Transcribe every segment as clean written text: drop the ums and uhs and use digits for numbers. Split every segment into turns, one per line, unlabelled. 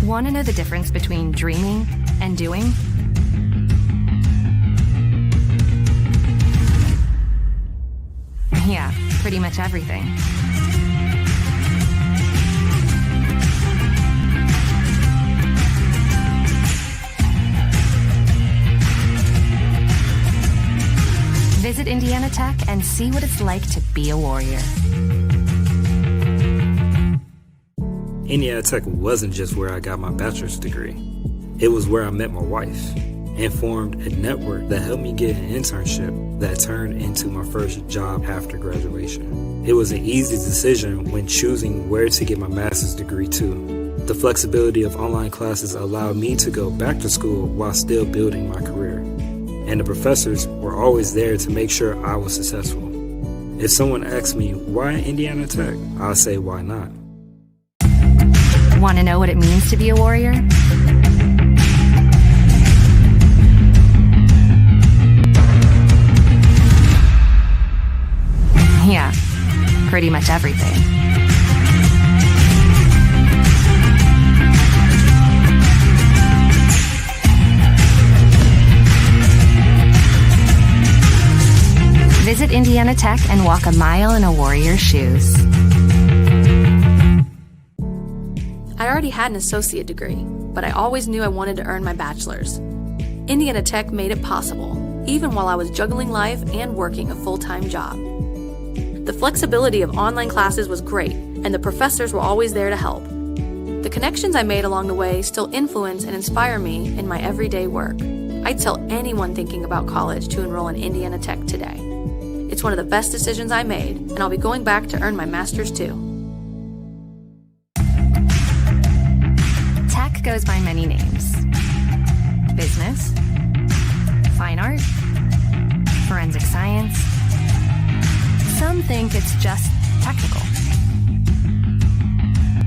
Want to know the difference between dreaming and doing? Yeah, pretty much everything. Visit Indiana Tech and see what it's like to be a warrior.
Indiana Tech wasn't just where I got my bachelor's degree. It was where I met my wife and formed a network that helped me get an internship that turned into my first job after graduation. It was an easy decision when choosing where to get my master's degree too. The flexibility of online classes allowed me to go back to school while still building my career. And the professors were always there to make sure I was successful. If someone asks me, why Indiana Tech? I'll say, why not?
Want to know what it means to be a warrior? Yeah, pretty much everything. Visit Indiana Tech and walk a mile in a warrior's shoes.
I already had an associate degree, but I always knew I wanted to earn my bachelor's. Indiana Tech made it possible, even while I was juggling life and working a full-time job. The flexibility of online classes was great, and the professors were always there to help. The connections I made along the way still influence and inspire me in my everyday work. I'd tell anyone thinking about college to enroll in Indiana Tech today. It's one of the best decisions I made, and I'll be going back to earn my master's too.
Tech goes by many names. Business, fine art, forensic science. Some think it's just technical.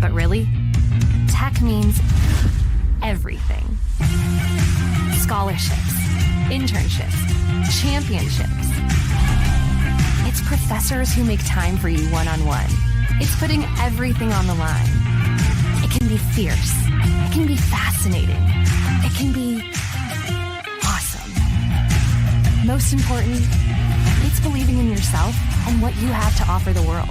But really, tech means everything. Scholarships, internships, championships. It's professors who make time for you one-on-one. It's putting everything on the line. It can be fierce. It can be fascinating. It can be awesome. Most important, it's believing in yourself and what you have to offer the world.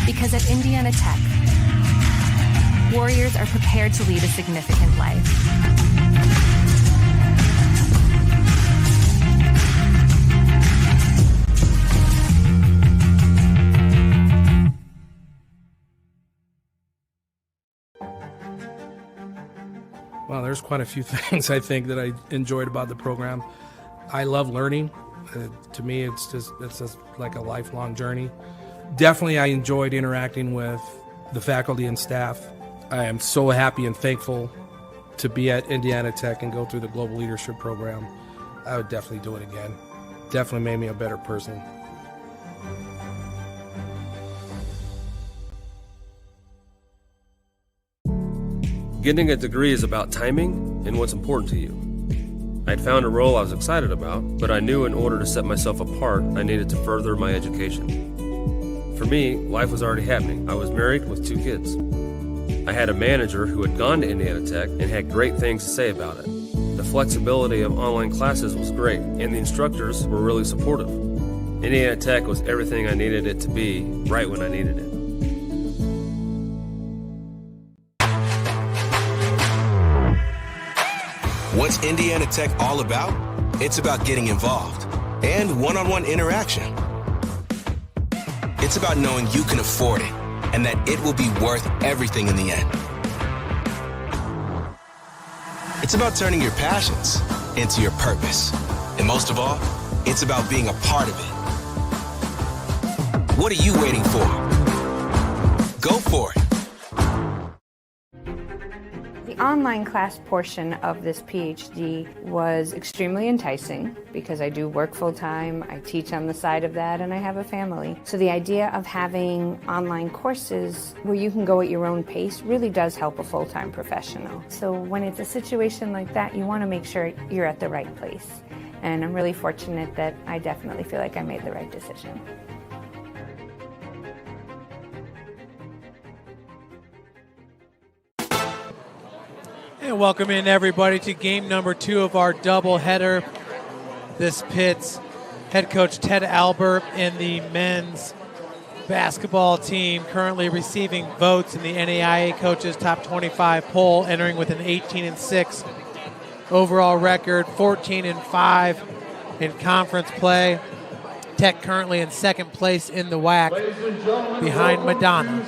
Because at Indiana Tech, warriors are prepared to lead a significant life.
Well, there's quite a few things I think that I enjoyed about the program. I love learning. To me, it's just like a lifelong journey. Definitely, I enjoyed interacting with the faculty and staff. I am so happy and thankful to be at Indiana Tech and go through the Global Leadership Program. I would definitely do it again. Definitely made me a better person.
Getting a degree is about timing and what's important to you. I'd found a role I was excited about, but I knew in order to set myself apart, I needed to further my education. For me, life was already happening. I was married with 2 kids. I had a manager who had gone to Indiana Tech and had great things to say about it. The flexibility of online classes was great, and the instructors were really supportive. Indiana Tech was everything I needed it to be, right when I needed it.
What's Indiana Tech all about? It's about getting involved and one-on-one interaction. It's about knowing you can afford it and that it will be worth everything in the end. It's about turning your passions into your purpose. And most of all, it's about being a part of it. What are you waiting for? Go for it.
The online class portion of this PhD was extremely enticing because I do work full-time, I teach on the side of that, and I have a family. So the idea of having online courses where you can go at your own pace really does help a full-time professional. So when it's a situation like that, you want to make sure you're at the right place. And I'm really fortunate that I definitely feel like I made the right decision.
And welcome in everybody to game number 2 of our doubleheader. This pits head coach Ted Albert and the men's basketball team currently receiving votes in the NAIA Coaches Top 25 poll, entering with an 18-6 overall record, 14-5 in conference play. Tech currently in second place in the WAC behind Madonna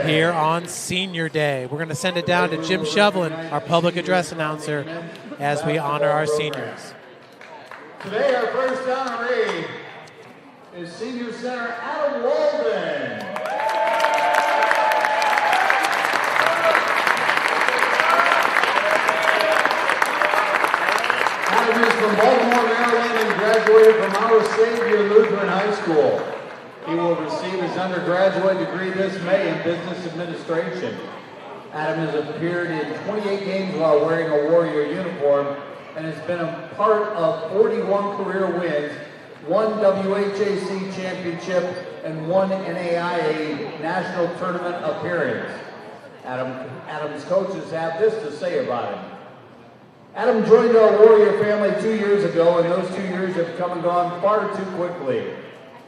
here on Senior Day. We're going to send it down to Jim Shovelin, our public address announcer, as we honor our seniors.
Today our first honoree is Senior Center Adam Walden. Adam is from Baltimore, Maryland, and graduated from Our Savior Lutheran High School. He will receive his undergraduate degree this May in Business Administration. Adam has appeared in 28 games while wearing a Warrior uniform and has been a part of 41 career wins, 1 WHAC championship, and 1 NAIA national tournament appearance. Adam's coaches have this to say about him. Adam joined our Warrior family 2 years ago, and those 2 years have come and gone far too quickly.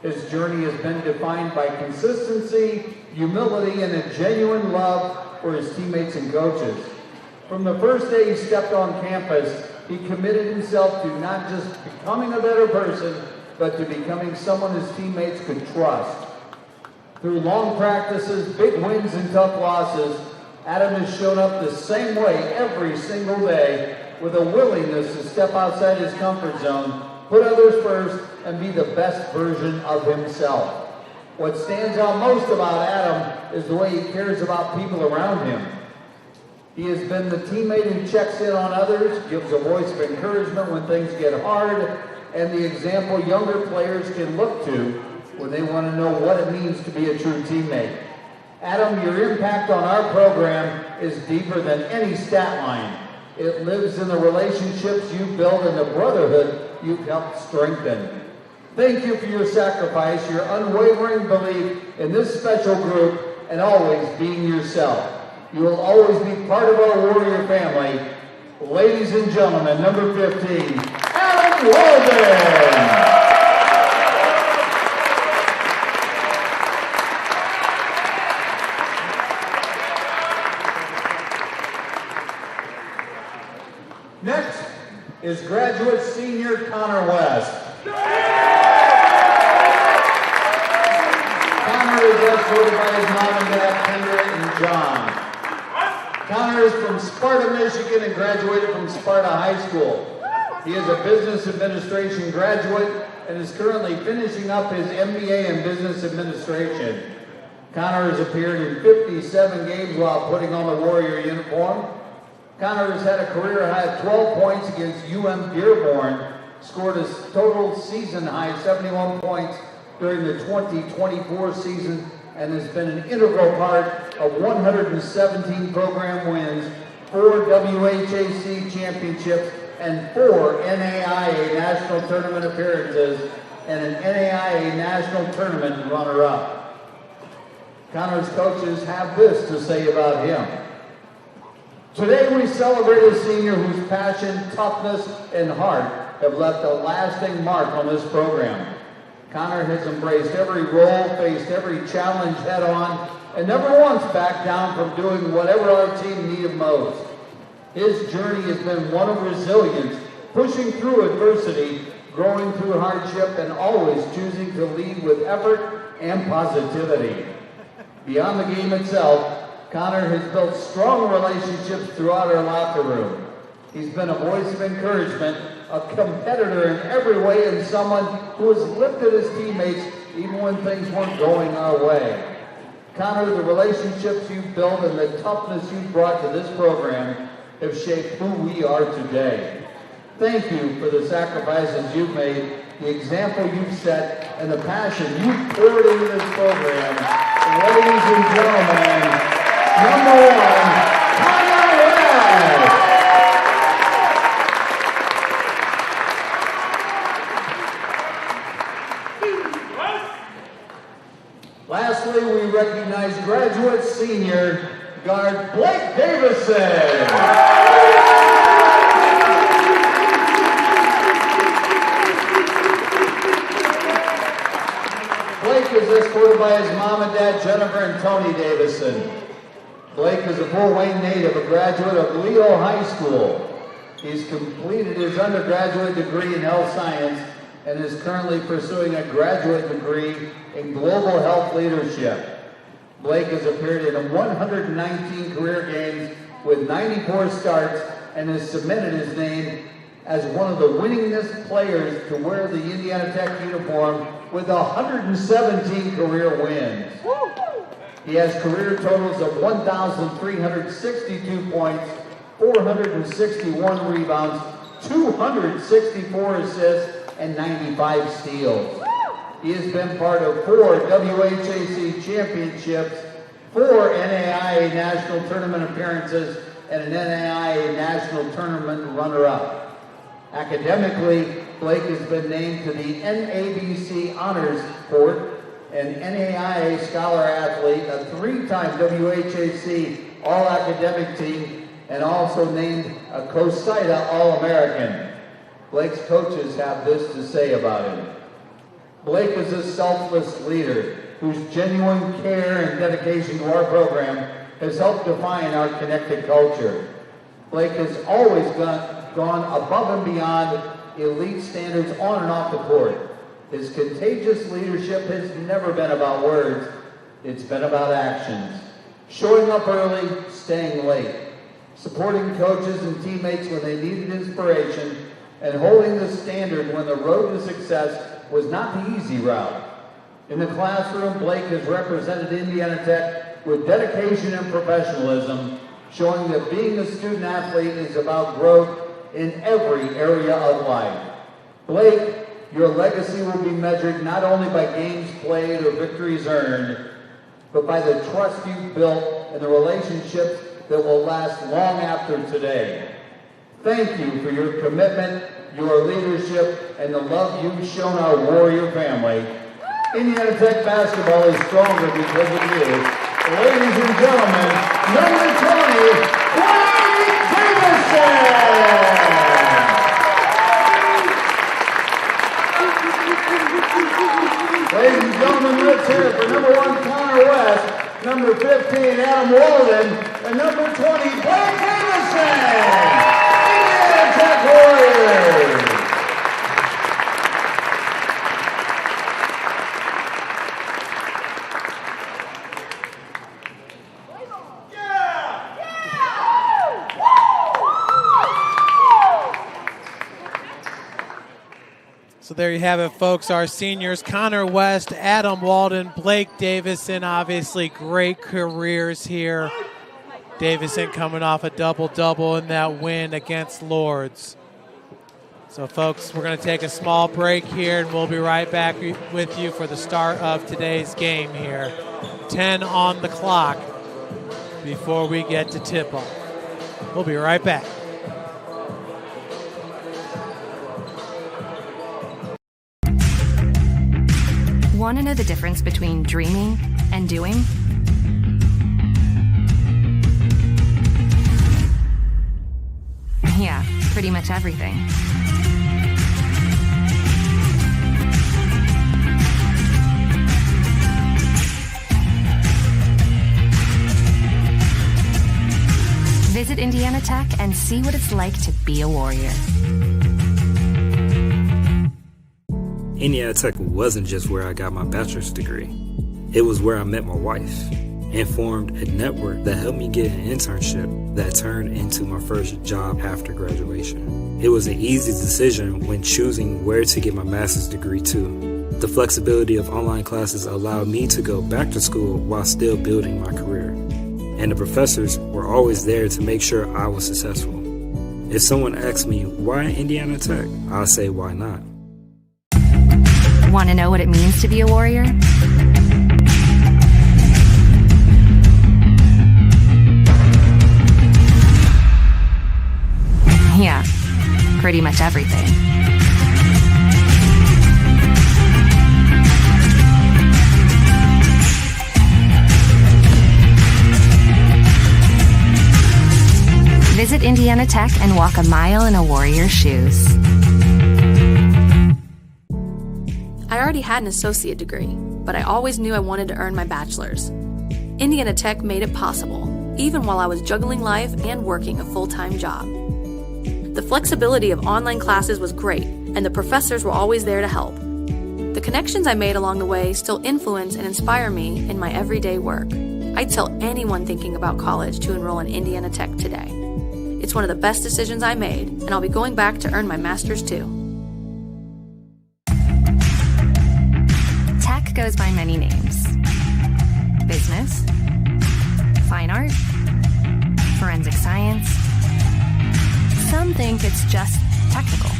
His journey has been defined by consistency, humility, and a genuine love for his teammates and coaches. From the first day he stepped on campus, he committed himself to not just becoming a better person, but to becoming someone his teammates could trust. Through long practices, big wins, and tough losses, Adam has shown up the same way every single day, with a willingness to step outside his comfort zone, put others first, and be the best version of himself. What stands out most about Adam is the way he cares about people around him. He has been the teammate who checks in on others, gives a voice of encouragement when things get hard, and the example younger players can look to when they want to know what it means to be a true teammate. Adam, your impact on our program is deeper than any stat line. It lives in the relationships you've built and the brotherhood you've helped strengthen. Thank you for your sacrifice, your unwavering belief in this special group, and always being yourself. You will always be part of our Warrior family. Ladies and gentlemen, number 15, Adam Walden. Next is graduate senior Connor West. Connor is escorted by his mom and dad, Kendra and John. Connor is from Sparta, Michigan, and graduated from Sparta High School. He is a business administration graduate and is currently finishing up his MBA in business administration. Connor has appeared in 57 games while putting on the Warrior uniform. Connor has had a career high of 12 points against UM Dearborn, scored a total season high 71 points during the 2024 season, and has been an integral part of 117 program wins, 4 WHAC championships, and 4 NAIA national tournament appearances, and an NAIA national tournament runner-up. Connor's coaches have this to say about him. Today we celebrate a senior whose passion, toughness, and heart have left a lasting mark on this program. Connor has embraced every role, faced every challenge head-on, and never once backed down from doing whatever our team needed most. His journey has been one of resilience, pushing through adversity, growing through hardship, and always choosing to lead with effort and positivity. Beyond the game itself, Connor has built strong relationships throughout our locker room. He's been a voice of encouragement, a competitor in every way, and someone who has lifted his teammates even when things weren't going our way. Connor, the relationships you've built and the toughness you've brought to this program have shaped who we are today. Thank you for the sacrifices you've made, the example you've set, and the passion you've poured into this program. Ladies and gentlemen, number 1, Connor West. Lastly, we recognize graduate senior guard Blake Davison. escorted by his mom and dad, Jennifer and Tony Davison. Blake is a Fort Wayne native, a graduate of Leo High School. He's completed his undergraduate degree in health science and is currently pursuing a graduate degree in global health leadership. Blake has appeared in 119 career games with 94 starts and has submitted his name as one of the winningest players to wear the Indiana Tech uniform with 117 career wins. He has career totals of 1,362 points, 461 rebounds, 264 assists, and 95 steals. He has been part of 4 WHAC championships, 4 NAIA national tournament appearances, and an NAIA national tournament runner-up. Academically, Blake has been named to the NABC Honors Court, an NAIA Scholar Athlete, a 3-time WHAC All-Academic Team, and also named a COSIDA All-American. Blake's coaches have this to say about him. Blake is a selfless leader whose genuine care and dedication to our program has helped define our connected culture. Blake has always gone above and beyond elite standards on and off the court. His contagious leadership has never been about words, it's been about actions. Showing up early, staying late, supporting coaches and teammates when they needed inspiration, and holding the standard when the road to success was not the easy route. In the classroom, Blake has represented Indiana Tech with dedication and professionalism, showing that being a student athlete is about growth in every area of life. Blake, your legacy will be measured not only by games played or victories earned, but by the trust you've built and the relationships that will last long after today. Thank you for your commitment, your leadership, and the love you've shown our Warrior family. Indiana Tech basketball is stronger because of you. Ladies and gentlemen, number 20, Blake Davison! Ladies and gentlemen, let's hear it for number 1, Connor West, number 15, Adam Walden, and number 20, Blake Davison! Indiana Tech Warriors!
So there you have it, folks. Our seniors, Connor West, Adam Walden, Blake Davison, obviously great careers here. Davison coming off a double-double in that win against Lords. So, folks, we're going to take a small break here, and we'll be right back with you for the start of today's game here. 10 on the clock before we get to tip-off. We'll be right back.
Want to know the difference between dreaming and doing? Yeah, pretty much everything. Visit Indiana Tech and see what it's like to be a Warrior.
Indiana Tech wasn't just where I got my bachelor's degree. It was where I met my wife and formed a network that helped me get an internship that turned into my first job after graduation. It was an easy decision when choosing where to get my master's degree too. The flexibility of online classes allowed me to go back to school while still building my career. And the professors were always there to make sure I was successful. If someone asks me, why Indiana Tech? I'll say, why not?
Want to know what it means to be a Warrior? Yeah, pretty much everything. Visit Indiana Tech and walk a mile in a Warrior's shoes.
I already had an associate degree, but I always knew I wanted to earn my bachelor's. Indiana Tech made it possible, even while I was juggling life and working a full-time job. The flexibility of online classes was great, and the professors were always there to help. The connections I made along the way still influence and inspire me in my everyday work. I'd tell anyone thinking about college to enroll in Indiana Tech today. It's one of the best decisions I made, and I'll be going back to earn my master's too.
Tech goes by many names: business, fine art, forensic science. Some think it's just technical.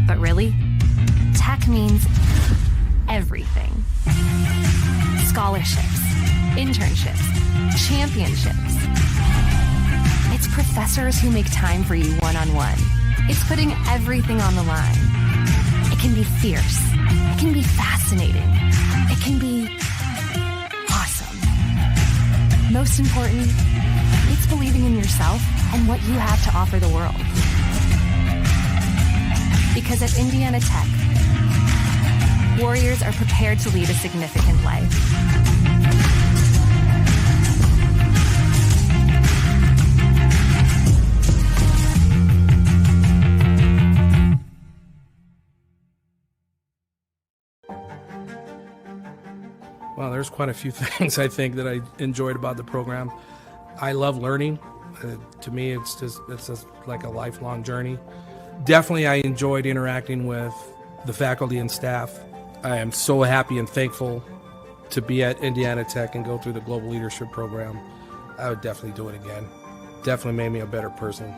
But really, tech means everything. Scholarships, internships, championships. It's professors who make time for you one-on-one. It's putting everything on the line. It can be fierce. It can be fascinating. It can be awesome. Most important, it's believing in yourself and what you have to offer the world. Because at Indiana Tech, warriors are prepared to lead a significant life.
Well, there's quite a few things I think that I enjoyed about the program. I love learning. To me, it's just like a lifelong journey. Definitely, I enjoyed interacting with the faculty and staff. I am so happy and thankful to be at Indiana Tech and go through the Global Leadership Program. I would definitely do it again. Definitely made me a better person.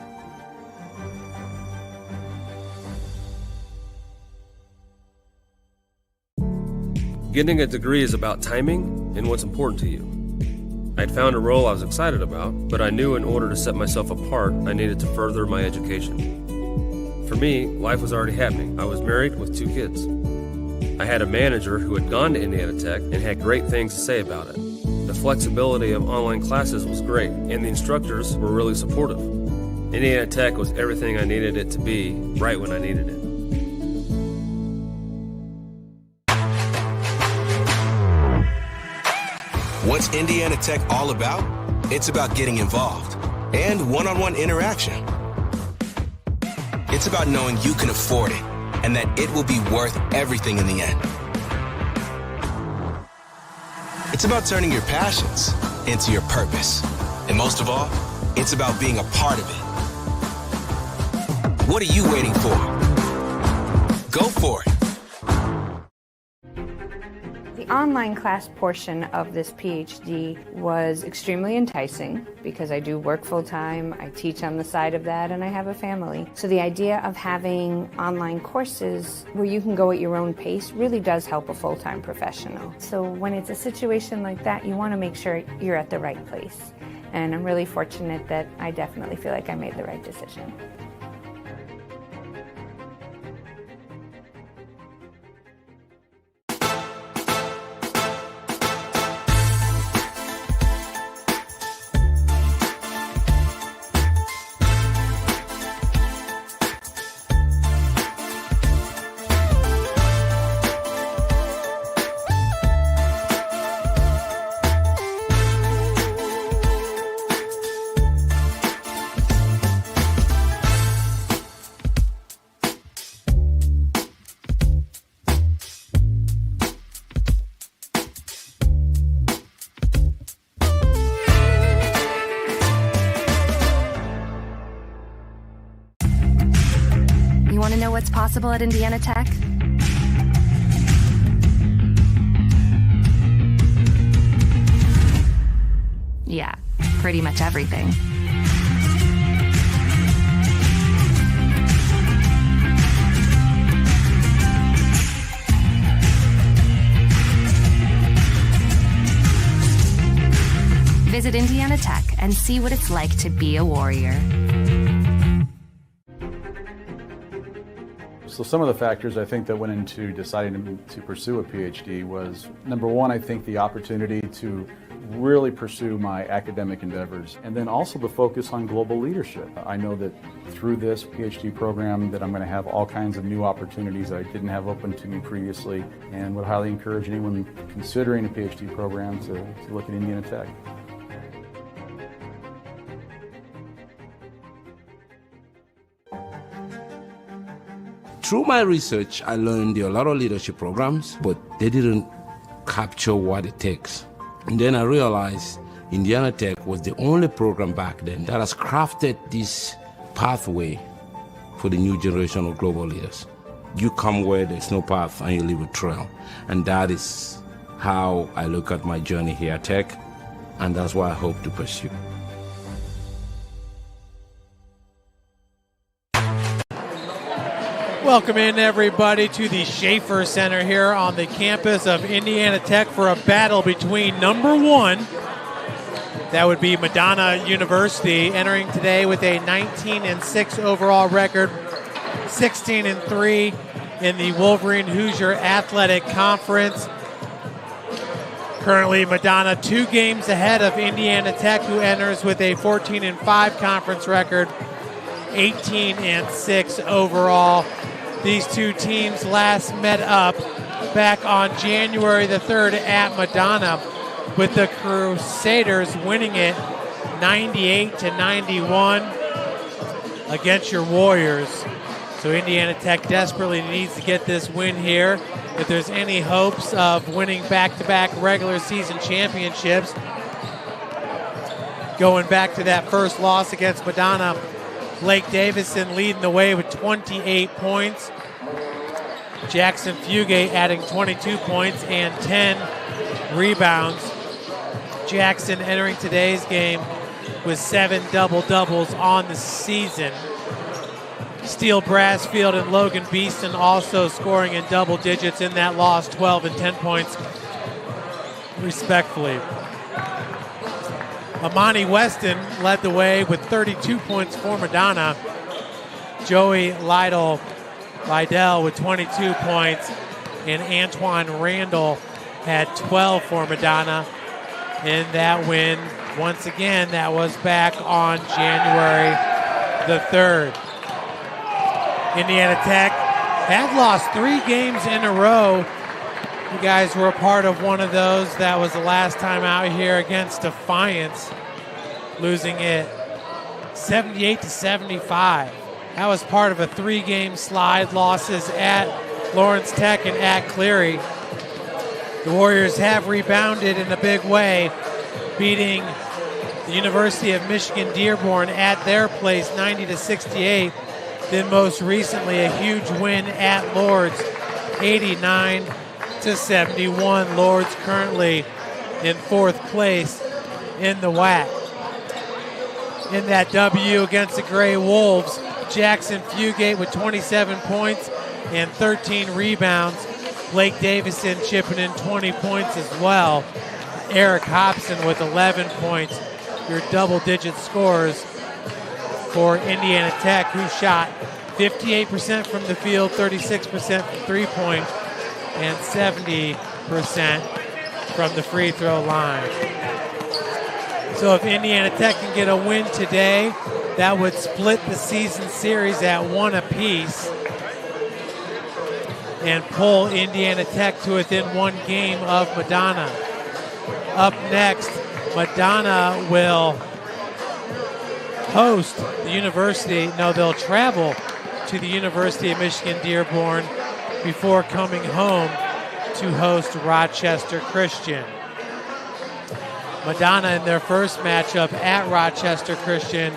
Getting a degree is about timing and what's important to you. I'd found a role I was excited about, but I knew in order to set myself apart, I needed to further my education. For me, life was already happening. I was married with 2 kids. I had a manager who had gone to Indiana Tech and had great things to say about it. The flexibility of online classes was great, and the instructors were really supportive. Indiana Tech was everything I needed it to be, right when I needed it.
What's Indiana Tech all about? It's about getting involved and one-on-one interaction. It's about knowing you can afford it and that it will be worth everything in the end. It's about turning your passions into your purpose. And most of all, it's about being a part of it. What are you waiting for? Go for it.
The online class portion of this PhD was extremely enticing because I do work full-time, I teach on the side of that, and I have a family. So the idea of having online courses where you can go at your own pace really does help a full-time professional. So when it's a situation like that, you want to make sure you're at the right place. And I'm really fortunate that I definitely feel like I made the right decision.
You want to know what's possible at Indiana Tech? Yeah, pretty much everything. Visit Indiana Tech and see what it's like to be a warrior.
So some of the factors I think that went into deciding to pursue a PhD was, number one, I think the opportunity to really pursue my academic endeavors, and then also the focus on global leadership. I know that through this PhD program that I'm going to have all kinds of new opportunities I didn't have open to me previously, and would highly encourage anyone considering a PhD program to look at Indiana Tech.
Through my research, I learned there are a lot of leadership programs, but they didn't capture what it takes. And then I realized Indiana Tech was the only program back then that has crafted this pathway for the new generation of global leaders. You come where there's no path and you leave a trail. And that is how I look at my journey here at Tech, and that's what I hope to pursue.
Welcome in, everybody, to the Schaefer Center here on the campus of Indiana Tech for a battle between number one, that would be Madonna University, entering today with a 19-6 overall record, 16-3 in the Wolverine Hoosier Athletic Conference. Currently, Madonna 2 games ahead of Indiana Tech, who enters with a 14-5 conference record, 18-6 overall. These two teams last met up back on January the 3rd at Madonna, with the Crusaders winning it 98-91 against your Warriors. So Indiana Tech desperately needs to get this win here if there's any hopes of winning back-to-back regular season championships. Going back to that first loss against Madonna, Blake Davison leading the way with 28 points. Jackson Fugate adding 22 points and 10 rebounds. Jackson entering today's game with 7 double-doubles on the season. Steele Brassfield and Logan Beeston also scoring in double digits in that loss, 12 and 10 points respectively. Amani Weston led the way with 32 points for Madonna. Joey Lidell with 22 points, and Antoine Randall had 12 for Madonna in that win. Once again, that was back on January the 3rd. Indiana Tech had lost 3 games in a row. You guys were a part of one of those. That was the last time out here against Defiance, losing it 78-75. That was part of a 3-game slide, losses at Lawrence Tech and at Cleary. The Warriors have rebounded in a big way, beating the University of Michigan Dearborn at their place 90-68. Then most recently a huge win at Lourdes, 89-71. Lourdes currently in 4th place in the WAC. In that W against the Gray Wolves, Jackson Fugate with 27 points and 13 rebounds. Blake Davison chipping in 20 points as well. Eric Hobson with 11 points. Your double-digit scores for Indiana Tech, who shot 58% from the field, 36% from three-point, and 70% from the free throw line. So if Indiana Tech can get a win today, that would split the season series at 1 apiece and pull Indiana Tech to within 1 game of Madonna. Up next, Madonna will host the University. No, they'll travel to the University of Michigan Dearborn before coming home to host Rochester Christian. Madonna in their first matchup at Rochester Christian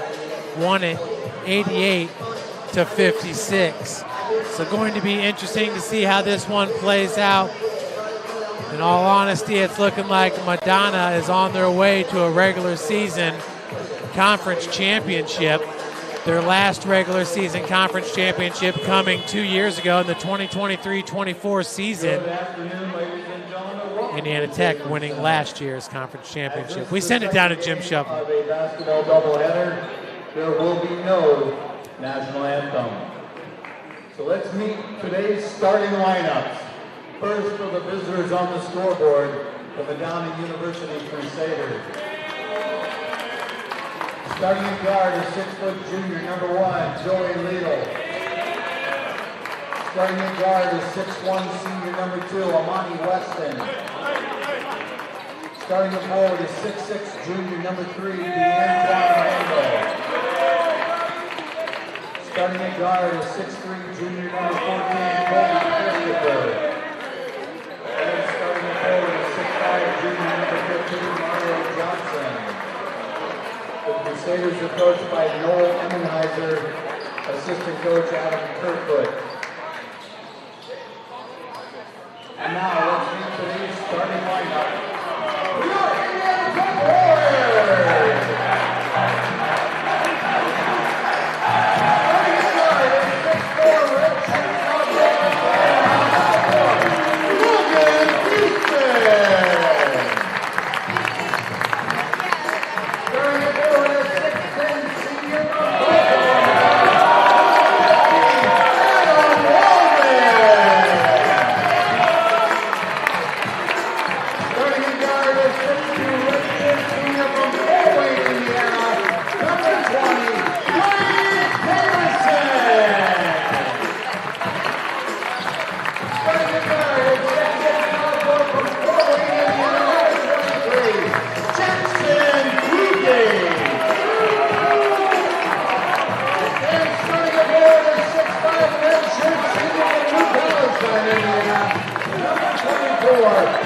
won it 88-56. So going to be interesting to see how this one plays out. In all honesty, it's looking like Madonna is on their way to a regular season conference championship. Their last regular season conference championship coming 2 years ago in the 2023-24 season. Indiana Tech winning last year's conference championship. We send it down to Jim Shovel.
Basketball doubleheader. There will be no national anthem. So let's meet today's starting lineups. First, for the visitors on the scoreboard, the Madonna University Crusaders. Starting in guard is 6-foot junior number 1, Joey Lidl. Starting in guard is 6'1" senior number 2, Amani Weston. Starting in forward is 6'6" junior number 3, D'Antoine Randall. Starting in guard is 6'3" junior number 14, Kobe Christopher. And starting in forward is 6'5" junior number 15, Mario Johnson. The Crusaders are coached by Noel Emmenheiser, assistant coach Adam Kirkwood. And now let's meet today's starting lineup. We are Indiana Warriors! Starting in guard is 6'4" redshirt Logan Easton! Starting in forward is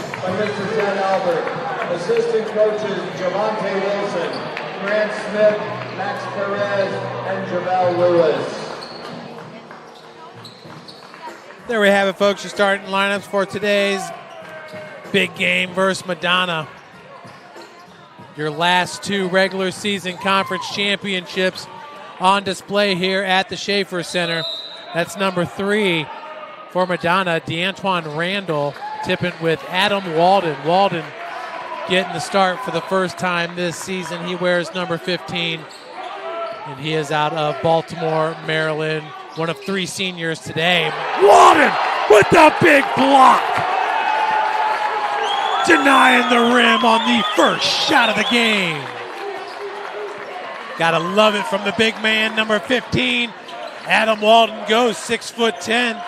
6'10" senior assistant coaches Javante Wilson, Grant Smith, Max Perez, and Javel Lewis.
There we have it, folks. Your starting lineups for today's big game versus Madonna. Your last 2 regular season conference championships on display here at the Schaefer Center. That's number 3 for Madonna, D'Antoine Randall, tipping with Adam Walden. Walden getting the start for the first time this season. He wears number 15, and he is out of Baltimore, Maryland. One of 3 seniors today. Walden with the big block, denying the rim on the first shot of the game. Gotta love it from the big man, number 15. Adam Walden goes 6'10".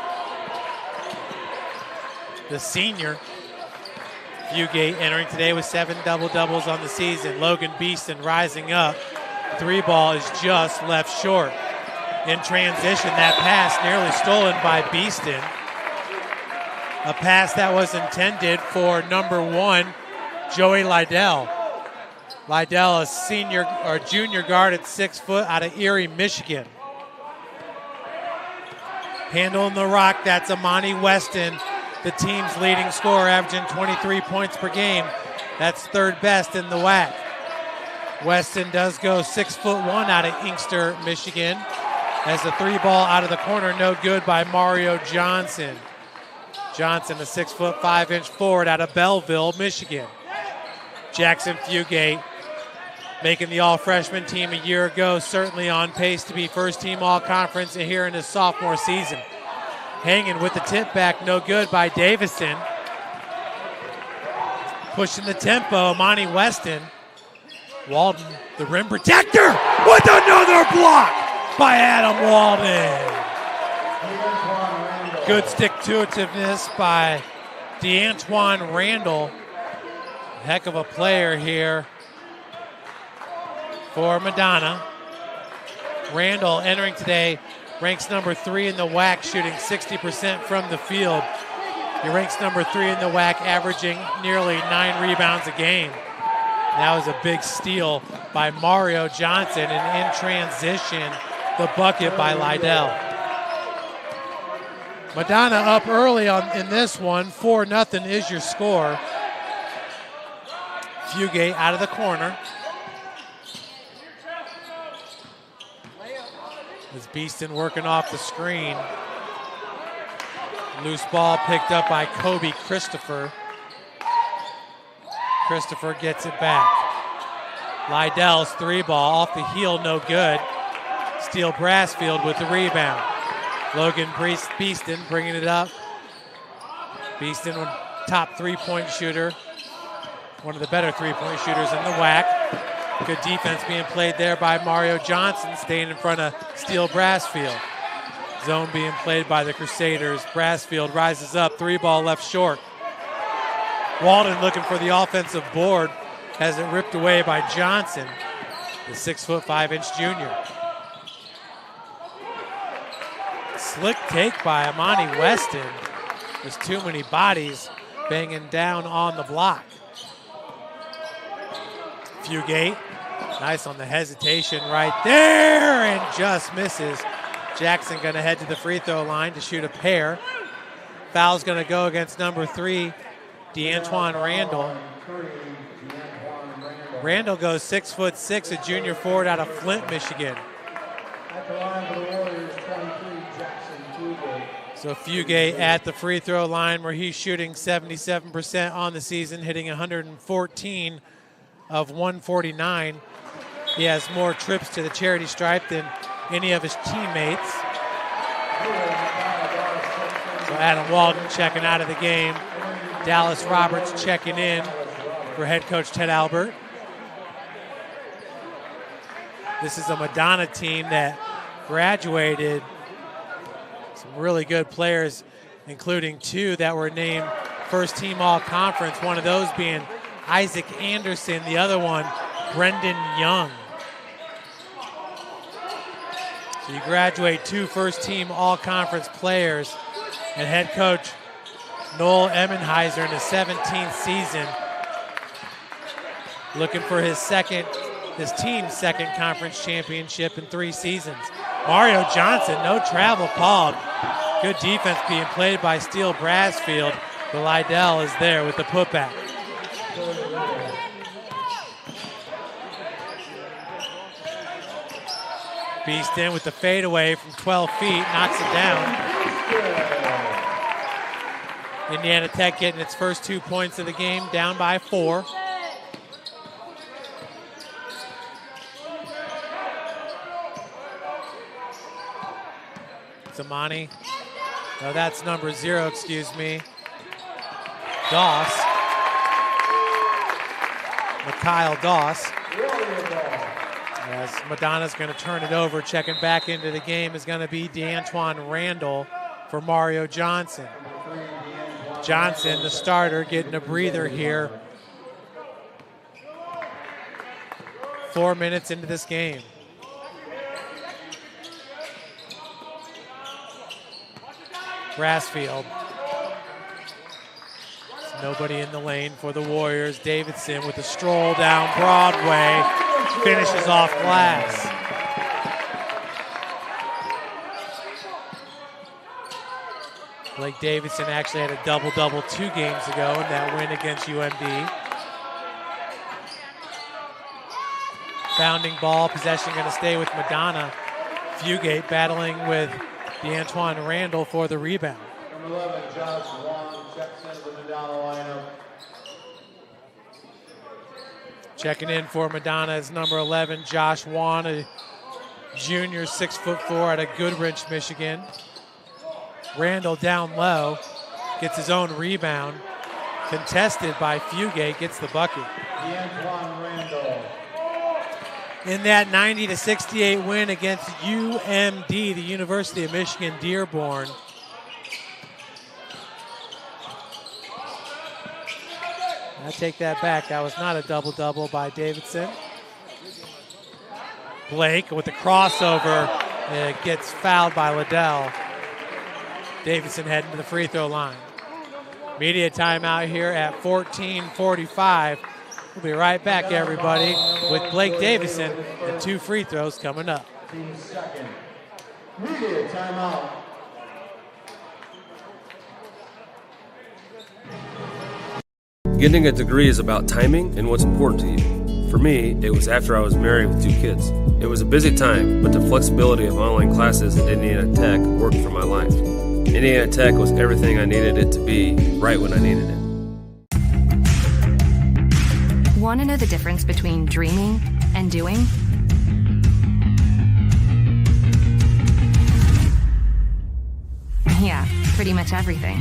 The senior. Fugate entering today with 7 double-doubles on the season. Logan Beeston rising up. 3 ball is just left short. In transition, that pass nearly stolen by Beeston. A pass that was intended for number 1, Joey Lydell. Lydell, a senior or junior guard at 6 foot out of Erie, Michigan. Handling the rock, that's Amani Weston, the team's leading scorer, averaging 23 points per game. That's 3rd best in the WAC. Weston does go 6'1" out of Inkster, Michigan. As the 3 ball out of the corner, no good by Mario Johnson. Johnson, a 6'5" forward out of Belleville, Michigan. Jackson Fugate, making the all-freshman team a year ago, certainly on pace to be first-team all-conference here in his sophomore season. Hanging with the tip back, no good by Davison. Pushing the tempo, Monty Weston. Walden, the rim protector, with another block by Adam Walden. Good stick-to-itiveness by D'Antoine Randall. Heck of a player here for Madonna. Randall entering today ranks number 3 in the WAC, shooting 60% from the field. He ranks number 3 in the WAC, averaging nearly 9 rebounds a game. That was a big steal by Mario Johnson, and in transition, the bucket by Lydell. Madonna up early in this one. 4-0 is your score. Fugate out of the corner. As Beeston working off the screen. Loose ball picked up by Kobe Christopher. Christopher gets it back. Lydell's 3 ball off the heel, no good. Steele Brassfield with the rebound. Logan Beeston bringing it up. Beeston, top three-point shooter. One of the better three-point shooters in the WAC. Good defense being played there by Mario Johnson, staying in front of Steele Brassfield. Zone being played by the Crusaders. Brassfield rises up, three ball left short. Walden looking for the offensive board, has it ripped away by Johnson, the 6'5" junior. Slick take by Amani Weston. There's too many bodies banging down on the block. Fugate, nice on the hesitation right there, and just misses. Jackson gonna head to the free throw line to shoot a pair. Foul's gonna go against number 3, DeAntoine Randall. Randall goes 6'6", a junior forward out of Flint, Michigan. So Fugate at the free throw line where he's shooting 77% on the season, hitting 114 of 149. He has more trips to the charity stripe than any of his teammates. So Adam Walden checking out of the game. Dallas Roberts checking in for head coach Ted Albert. This is a Madonna team that graduated some really good players, including 2 that were named first team all-conference, one of those being Isaac Anderson, the other one, Brendan Young. So you graduate 2 first-team all-conference players, and head coach Noel Emmenheiser in his 17th season, looking for his team's second conference championship in 3 seasons. Mario Johnson, no travel called. Good defense being played by Steele Brassfield. The Lydell is there with the putback. Beeston with the fadeaway from 12 feet, knocks it down. Indiana Tech getting its first 2 points of the game, down by 4. Zamani. No, that's number 0, excuse me. Doss. Mikhail Doss. As Madonna's going to turn it over, checking back into the game is going to be DeAntoine Randall for Mario Johnson. Johnson, the starter, getting a breather here. 4 minutes into this game. Brassfield. There's nobody in the lane for the Warriors. Davidson with a stroll down Broadway. Finishes off glass. Blake Davidson actually had a double-double 2 games ago in that win against UMD. Bounding ball, possession going to stay with Madonna. Fugate battling with DeAntoine Randall for the rebound.
Number 11, Josh Long, checks into the Madonna lineup.
Checking in for Madonna is number 11, Josh Wan, a junior, 6'4" out of Goodrich, Michigan. Randall down low, gets his own rebound. Contested by Fugate, gets the bucket.
DeAntoine Randall.
In that 90-68 win against UMD, the University of Michigan Dearborn. I take that back. That was not a double-double by Davidson. Blake with the crossover. It gets fouled by Liddell. Davidson heading to the free throw line. Media timeout here at 14:45. We'll be right back, everybody, with Blake Davidson and 2 free throws coming up.
Team second. Media timeout.
Getting a degree is about timing and what's important to you. For me, it was after I was married with 2 kids. It was a busy time, but the flexibility of online classes at Indiana Tech worked for my life. Indiana Tech was everything I needed it to be, right when I needed it.
Want to know the difference between dreaming and doing? pretty much everything.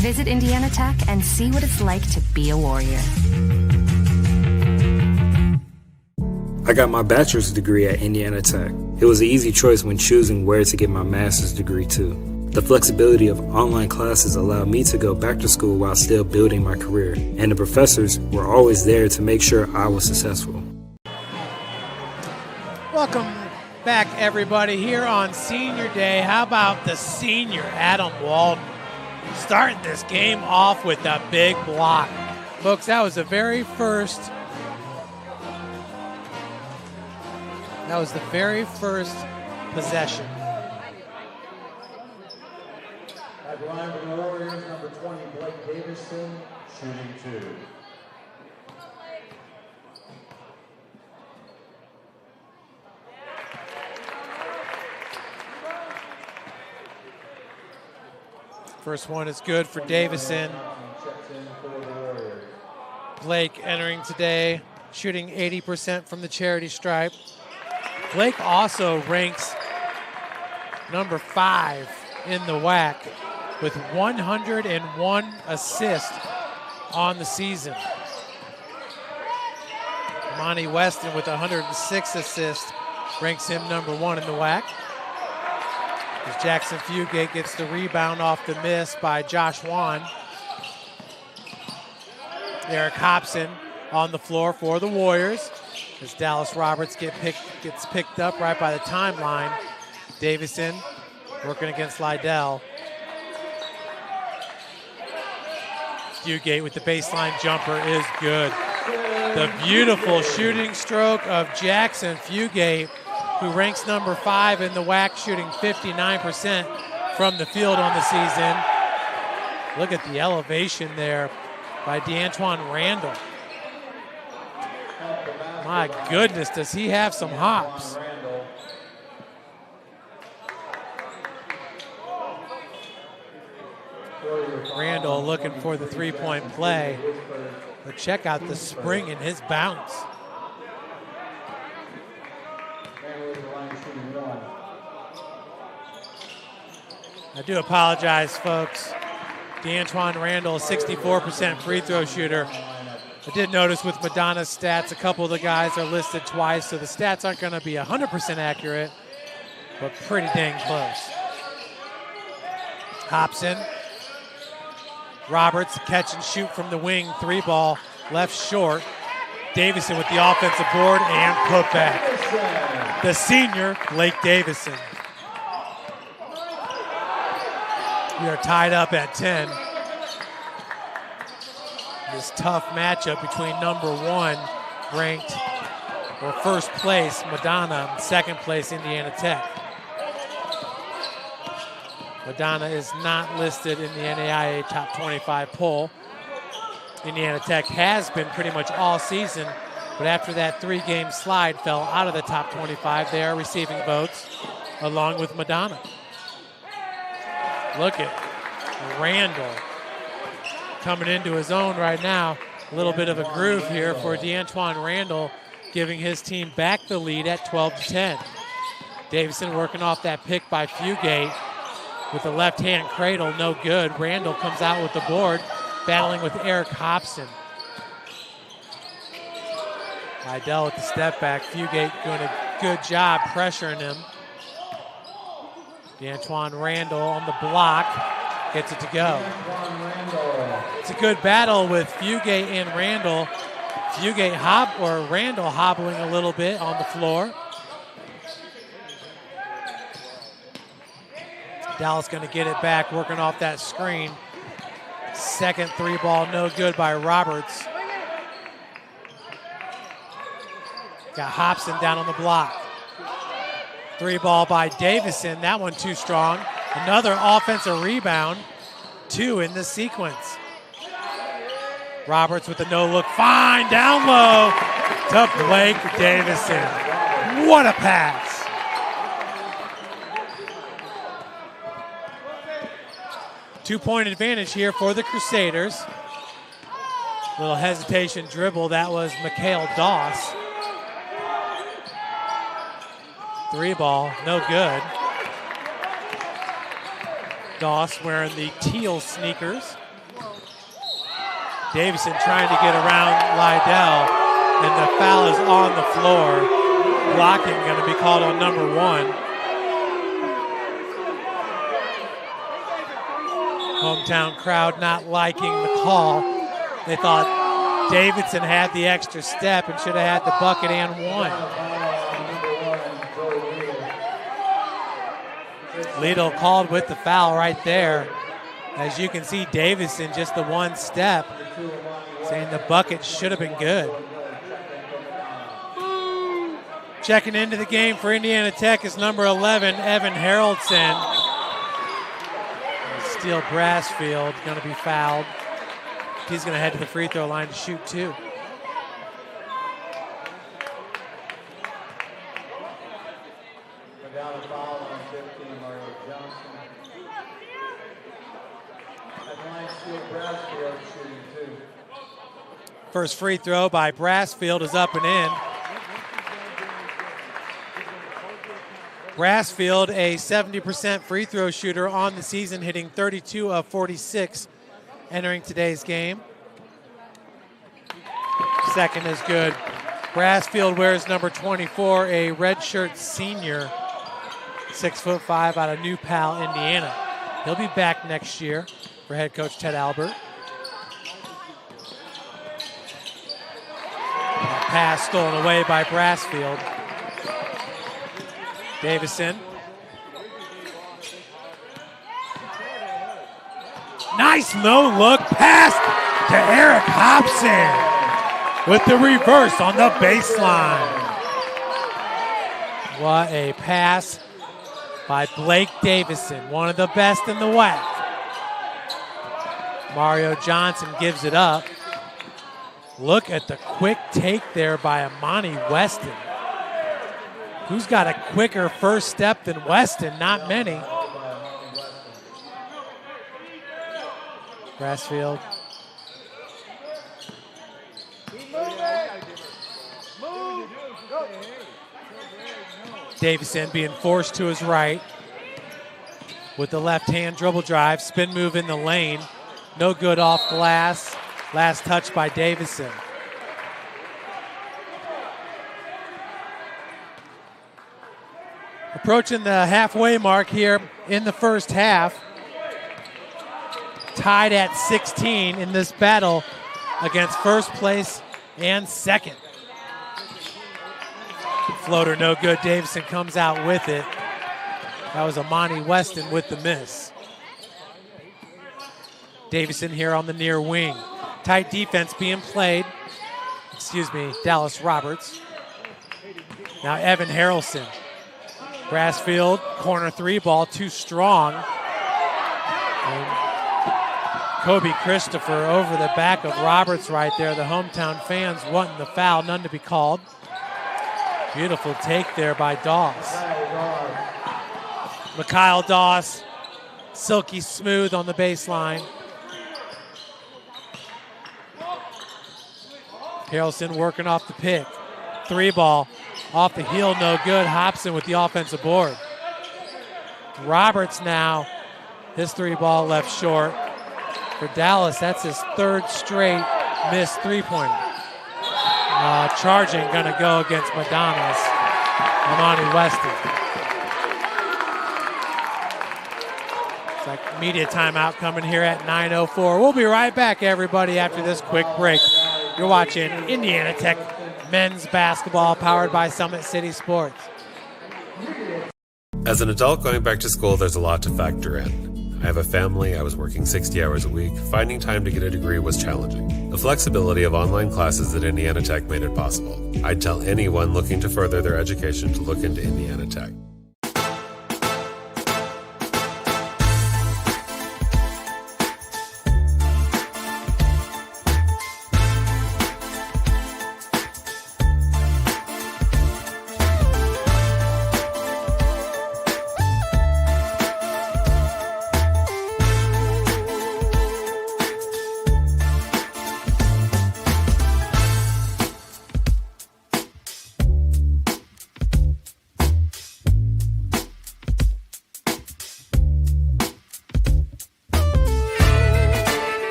Visit Indiana Tech and see what it's like to be a warrior.
I got my bachelor's degree at Indiana Tech. It was an easy choice when choosing where to get my master's degree too. The flexibility of online classes allowed me to go back to school while still building my career, and the professors were always there to make sure I was successful.
Welcome back, everybody, here on Senior Day. How about the senior Adam Walden starting this game off with a big block? Folks, that was the very first possession.
At the line for the Warriors, number 20, Blake Davison, shooting 2.
First one is good for Davison. Blake entering today, shooting 80% from the charity stripe. Blake also ranks number 5 in the WAC with 101 assists on the season. Monty Weston with 106 assists ranks him number 1 in the WAC. As Jackson Fugate gets the rebound off the miss by Josh Wan. Eric Hobson on the floor for the Warriors as Dallas Roberts gets picked up right by the timeline. Davison working against Lydell. Fugate with the baseline jumper is good. The beautiful shooting stroke of Jackson Fugate, who ranks number 5 in the WAC, shooting 59% from the field on the season. Look at the elevation there by DeAntoine Randall. My goodness, does he have some hops. Randall looking for the three-point play. But check out the spring in his bounce. I do apologize, folks. DeAntoine Randall, 64% free throw shooter. I did notice with Madonna's stats, a couple of the guys are listed twice, so the stats aren't going to be 100% accurate, but pretty dang close. Hobson. Roberts, catch and shoot from the wing, 3-ball, left short. Davison with the offensive board and putback. The senior, Blake Davison. We are tied up at 10. This tough matchup between number 1 ranked, or first place, Madonna, and second place, Indiana Tech. Madonna is not listed in the NAIA Top 25 poll. Indiana Tech has been pretty much all season, but after that 3-game slide fell out of the top 25. They are receiving votes along with Madonna. Look at Randall coming into his own right now. A little bit of a groove here for DeAntoine Randall, giving his team back the lead at 12-10. Davison working off that pick by Fugate with the left-hand cradle, no good. Randall comes out with the board, battling with Eric Hobson. Lydell with the step back. Fugate doing a good job pressuring him. DeAntoine Randall on the block, gets it to go. It's a good battle with Fugate and Randall. Randall hobbling a little bit on the floor. Dallas going to get it back, working off that screen. Second 3-ball, no good by Roberts. Got Hobson down on the block. 3-ball by Davison, that one too strong. Another offensive rebound, 2 in this sequence. Roberts with the no-look, fine, down low to Blake Davison. What a pass. Two-point advantage here for the Crusaders. Little hesitation dribble. That was Mikhail Doss. 3 ball, no good. Doss wearing the teal sneakers. Davison trying to get around Lydell, and the foul is on the floor. Blocking going to be called on number 1. Hometown crowd not liking the call. They thought Davidson had the extra step and should have had the bucket and 1. Lidl called with the foul right there. As you can see, Davison just the 1 step, saying the bucket should have been good. Checking into the game for Indiana Tech is number 11, Evan Haraldson. Steele Brassfield going to be fouled. He's going to head to the free throw line to shoot 2.
Madonna foul on 15, Mario Johnson. At line, Steele Brassfield shooting 2.
First free throw by Brassfield is up and in. Brassfield, a 70% free throw shooter on the season, hitting 32 of 46 entering today's game. Second is good. Brassfield wears number 24, a redshirt senior, 6'5" out of New Pal, Indiana. He'll be back next year for head coach Ted Albert. Pass stolen away by Brassfield. Davison. Nice no-look pass to Eric Hobson with the reverse on the baseline. What a pass by Blake Davison, one of the best in the WAC. Mario Johnson gives it up. Look at the quick take there by Amani Weston. Who's got a quicker first step than Weston? Not many. Brassfield. Davison being forced to his right with the left hand dribble drive. Spin move in the lane. No good off glass. Last touch by Davison. Approaching the halfway mark here in the first half. Tied at 16 in this battle against first place and second. Floater no good. Davison comes out with it. That was Amani Weston with the miss. Davison here on the near wing. Tight defense being played. Dallas Roberts. Now Evan Harrelson. Brassfield, corner 3 ball, too strong. And Kobe Christopher over the back of Roberts right there. The hometown fans wanting the foul, none to be called. Beautiful take there by Doss. Mikhail Doss, silky smooth on the baseline. Harrelson working off the pick. 3 ball. Off the heel, no good. Hobson with the offensive board. Roberts now, his 3 ball left short. For Dallas, that's his 3rd straight missed 3-pointer. Charging, gonna go against Madonna's Amani Weston. It's like media timeout coming here at 9:04. We'll be right back, everybody, after this quick break. You're watching Indiana Tech men's basketball powered by Summit City Sports.
As an adult going back to school, there's a lot to factor in. I have a family, I was working 60 hours a week. Finding time to get a degree was challenging. The flexibility of online classes at Indiana Tech made it possible. I'd tell anyone looking to further their education to look into Indiana Tech.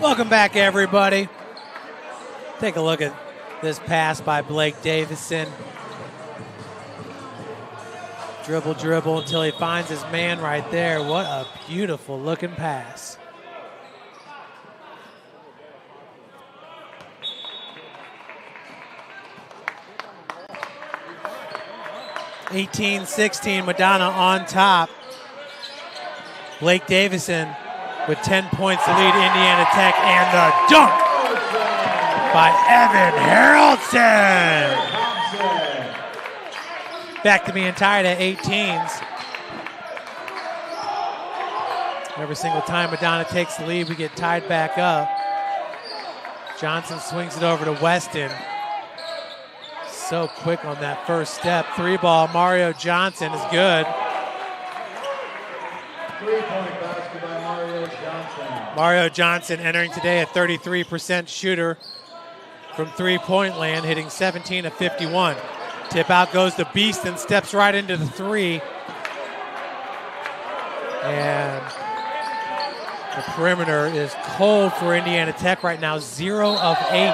Welcome back, everybody. Take a look at this pass by Blake Davison. Dribble until he finds his man right there. What a beautiful looking pass. (18-16), Madonna on top. Blake Davison with 10 points to lead Indiana Tech, and the dunk by Evan Haraldson. Back to being tied at 18s. Every single time Madonna takes the lead, we get tied back up. Johnson swings it over to Weston. So quick on that first step. 3-ball, Mario Johnson is good.
3-point basket by Mario Johnson.
Mario Johnson entering today a 33% shooter from three-point land, hitting 17 of 51. Tip out goes the Beast and steps right into the three. And the perimeter is cold for Indiana Tech right now, 0 of 8.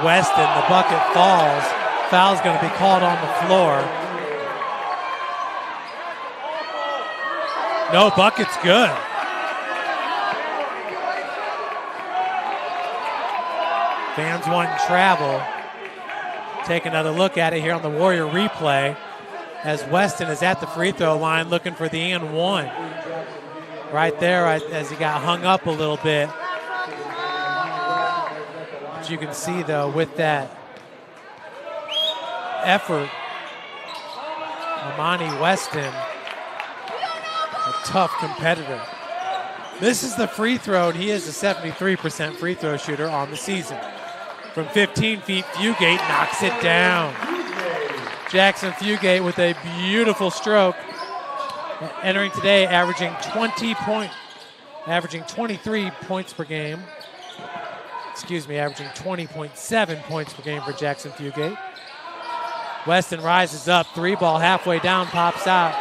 Weston, the bucket falls. Foul's going to be called on the floor. No, bucket's good. Fans wanting travel. Take another look at it here on the Warrior replay as Weston is at the free throw line looking for the and one. Right there as he got hung up a little bit. But you can see, though, with that effort, Amani Weston, a tough competitor. This is the free throw, and he is a 73% free throw shooter on the season. From 15 feet, Fugate knocks it down. Jackson Fugate with a beautiful stroke. Entering today, averaging 23 points per game. Averaging 20.7 points per game for Jackson Fugate. Weston rises up, 3-ball halfway down, pops out.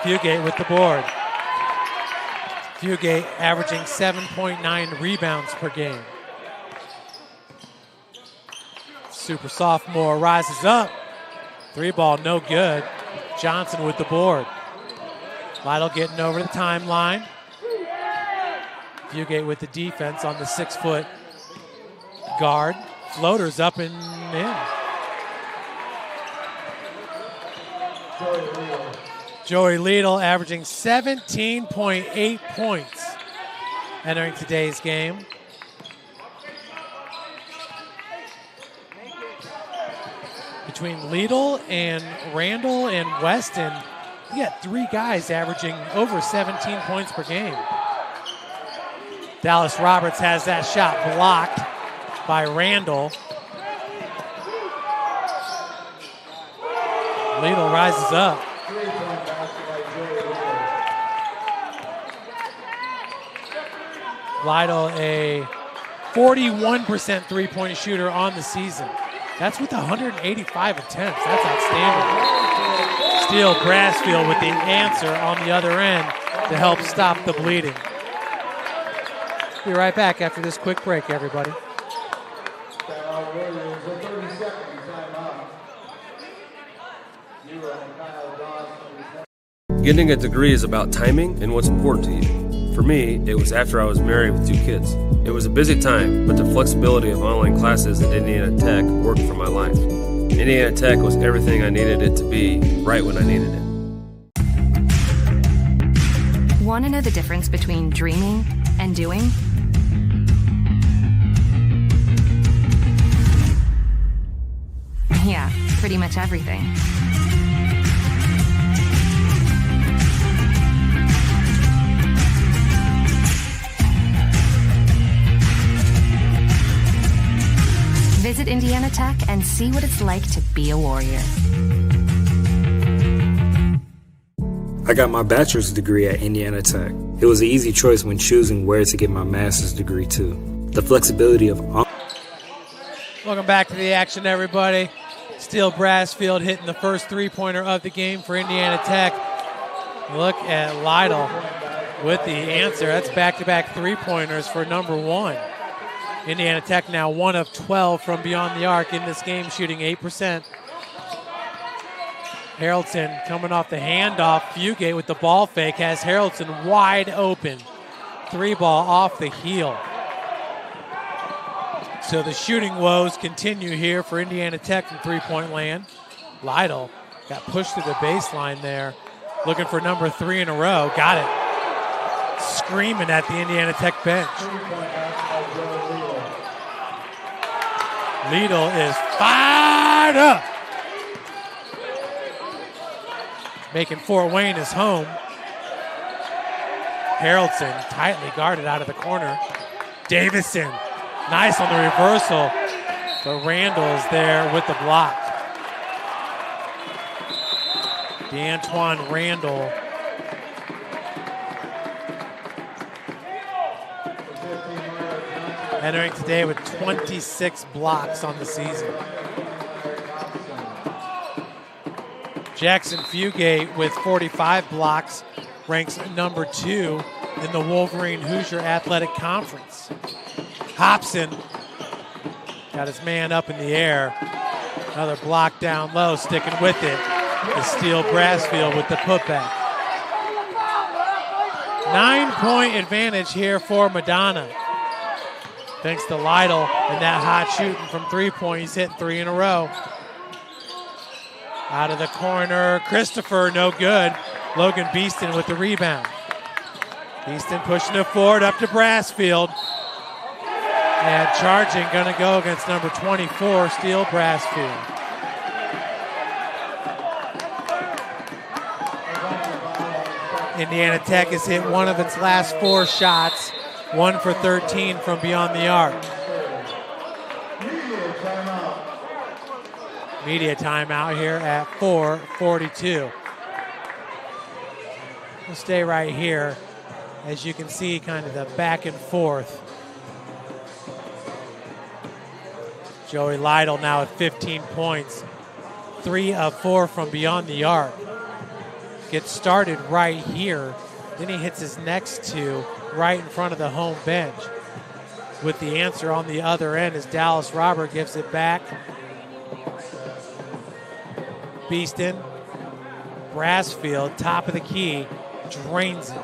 Fugate with the board. Fugate averaging 7.9 rebounds per game. Super sophomore rises up. 3-ball, no good. Johnson with the board. Lytle getting over the timeline. Fugate with the defense on the 6-foot guard. Floaters up and in. Joey Lidl averaging 17.8 points entering today's game. Between Lidl and Randall and Weston, you got 3 guys averaging over 17 points per game. Dallas Roberts has that shot blocked by Randall. Lidl rises up. Lidl, a 41% three-point shooter on the season. That's with 185 attempts. That's outstanding. Steele Brassfield with the answer on the other end to help stop the bleeding. Be right back after this quick break, everybody.
Getting a degree is about timing and what's important to you. For me, it was after I was married with 2 kids. It was a busy time, but the flexibility of online classes at Indiana Tech worked for my life. Indiana Tech was everything I needed it to be, right when I needed it.
Want to know the difference between dreaming and doing? Yeah, pretty much everything. Visit Indiana Tech and see what it's like to be a warrior.
I got my bachelor's degree at Indiana Tech. It was an easy choice when choosing where to get my master's degree too. The flexibility of...
Welcome back to the action, everybody. Steele Brassfield hitting the first three-pointer of the game for Indiana Tech. Look at Lytle with the answer. That's back-to-back three-pointers for number one. Indiana Tech now 1 of 12 from beyond the arc in this game, shooting 8%. Haraldson coming off the handoff. Fugate with the ball fake has Haraldson wide open. Three ball off the heel. So the shooting woes continue here for Indiana Tech from three-point land. Lytle got pushed to the baseline there, looking for number 3 in a row. Got it. Screaming at the Indiana Tech bench. Lidl is fired up. Making Fort Wayne his home. Haraldson tightly guarded out of the corner. Davison, nice on the reversal, but Randall is there with the block. DeAntoine Randall. Entering today with 26 blocks on the season. Jackson Fugate with 45 blocks ranks number 2 in the Wolverine Hoosier Athletic Conference. Hobson got his man up in the air. Another block down low, sticking with it. The Steele Brassfield with the putback. 9-point advantage here for Madonna. Thanks to Lytle and that hot shooting from three-point. He's hit 3 in a row. Out of the corner, Christopher, no good. Logan Beeston with the rebound. Beeston pushing it forward up to Brassfield. And charging, gonna go against number 24, Steele Brassfield. Indiana Tech has hit one of its last 4 shots, 1 for 13 from beyond the arc. Media timeout here at 4:42. We'll stay right here. As you can see, kind of the back and forth. Joey Lytle now at 15 points. 3 of 4 from beyond the arc. Gets started right here. Then he hits his next 2 right in front of the home bench. With the answer on the other end as Dallas Robert gives it back. Beeston, Brassfield, top of the key, drains it.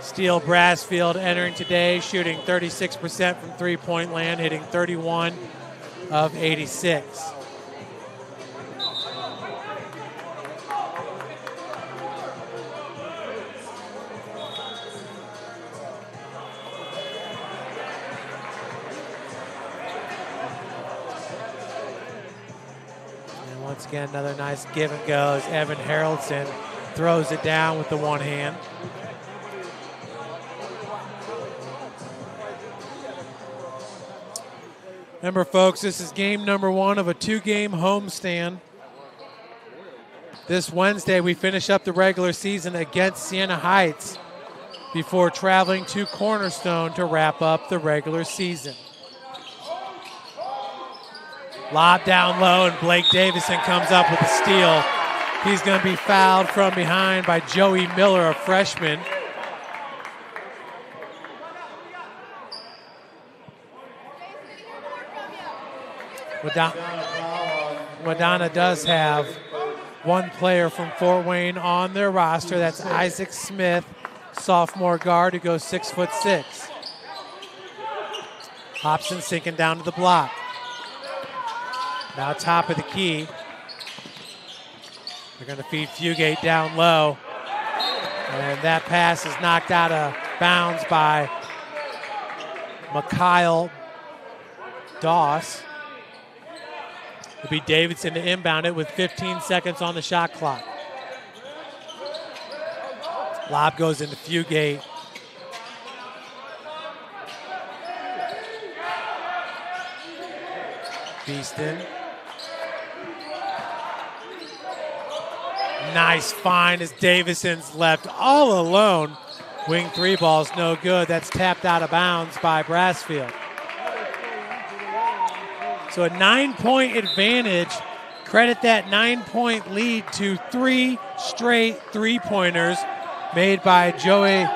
Steele Brassfield entering today, shooting 36% from three-point land, hitting 31 of 86. Once again, another nice give and go as Evan Haraldson throws it down with the one hand. Remember, folks, this is game number 1 of a 2-game homestand. This Wednesday, we finish up the regular season against Siena Heights before traveling to Cornerstone to wrap up the regular season. Lob down low, and Blake Davison comes up with a steal. He's going to be fouled from behind by Joey Miller, a freshman. Madonna does have one player from Fort Wayne on their roster. That's Isaac Smith, sophomore guard who goes 6'6". Hobson sinking down to the block. Now top of the key. They're going to feed Fugate down low. And that pass is knocked out of bounds by Mikhail Doss. It'll be Davidson to inbound it with 15 seconds on the shot clock. Lob goes into Fugate. Beeston. Nice find as Davison's left all alone. Wing 3 ball's no good. That's tapped out of bounds by Brassfield. So a 9-point advantage Credit that 9-point lead to 3 straight three-pointers made by Joey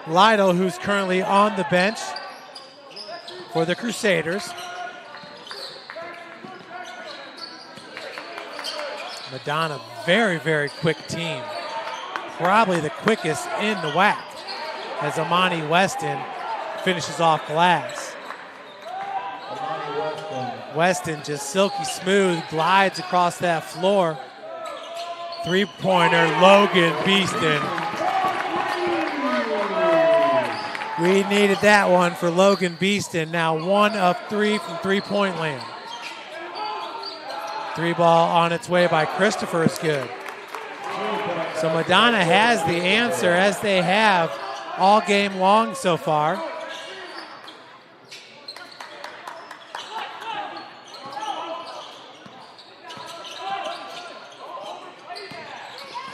Lytle, who's currently on the bench for the Crusaders. Madonna, very, very quick team. Probably the quickest in the WAC as Amani Weston finishes off glass. Weston just silky smooth, glides across that floor. Three-pointer, Logan Beeston. We needed that one for Logan Beeston. Now 1 of 3 from three-point land. 3-ball on its way by Christopher is good. So Madonna has the answer, as they have all game long so far.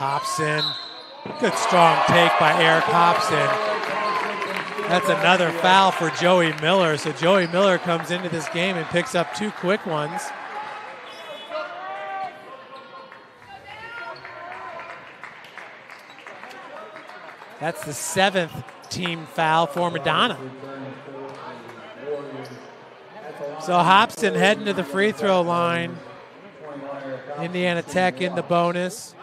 Hobson, good strong take by Eric Hobson. That's another foul for Joey Miller. So Joey Miller comes into this game and picks up 2 quick ones. That's the 7th team foul for Madonna. So Hobson heading to the free throw line. Indiana Tech in the bonus.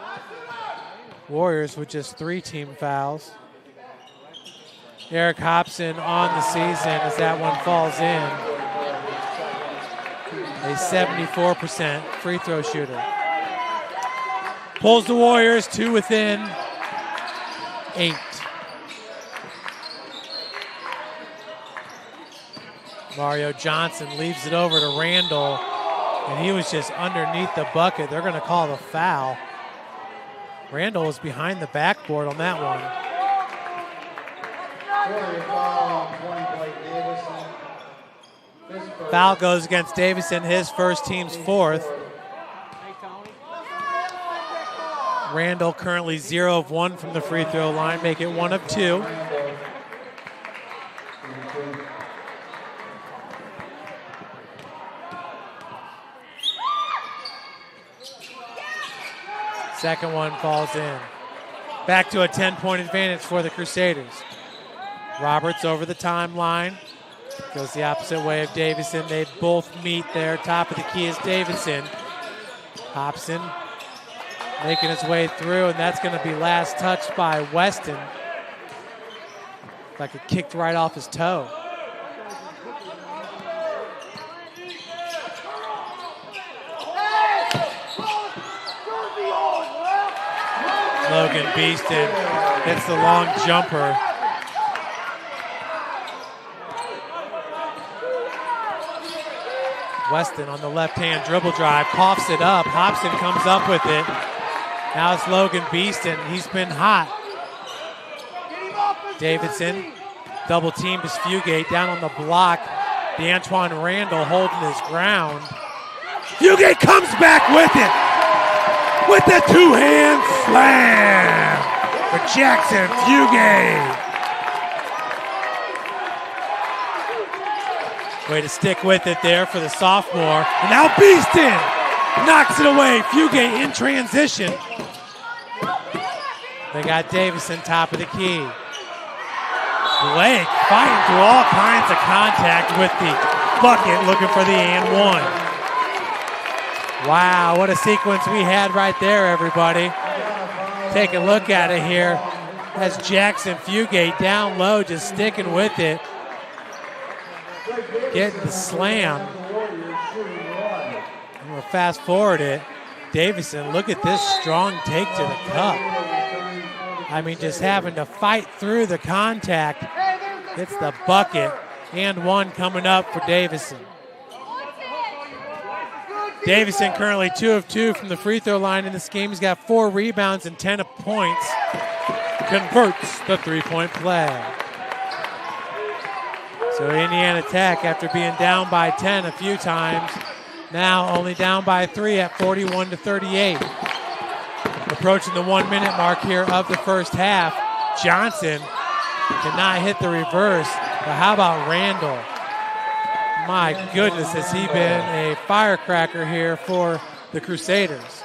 Warriors with just 3 team fouls. Eric Hobson on the season as that one falls in. A 74% free throw shooter. Pulls the Warriors to within 8. Mario Johnson leaves it over to Randall, and he was just underneath the bucket. They're going to call the foul. Randall was behind the backboard on that one. Foul goes against Davison, his first, team's 4th. Randall currently 0 of 1 from the free throw line, make it 1 of 2. Second one falls in. Back to a 10-point advantage for the Crusaders. Roberts over the timeline. Goes the opposite way of Davison. They both meet there. Top of the key is Davison. Hobson making his way through, and that's going to be last touched by Weston. Like it kicked right off his toe. Logan Beeston hits the long jumper. Weston on the left-hand dribble drive, coughs it up. Hobson comes up with it. Now it's Logan Beeston. He's been hot. Davidson double teamed as Fugate down on the block. DeAntoine Randall holding his ground. Fugate comes back with it. With the 2-hand slam for Jackson Fugate. Way to stick with it there for the sophomore. And now Beeston knocks it away. Fugate in transition. They got Davison top of the key. Blake fighting through all kinds of contact with the bucket, looking for the and one. Wow, what a sequence we had right there, everybody. Take a look at it here. That's Jackson Fugate down low, just sticking with it. Getting the slam. I'm going to fast forward it. Davison, look at this strong take to the cup. I mean, just having to fight through the contact. Hits the bucket. And one coming up for Davison. Davison currently 2 of 2 from the free throw line in this game. He's got 4 rebounds and 10 points. Converts the 3-point play. So Indiana Tech, after being down by 10 a few times, now only down by 3 at 41-38. Approaching the 1-minute mark here of the first half. Johnson cannot hit the reverse, but how about Randall? My goodness, has he been a firecracker here for the Crusaders.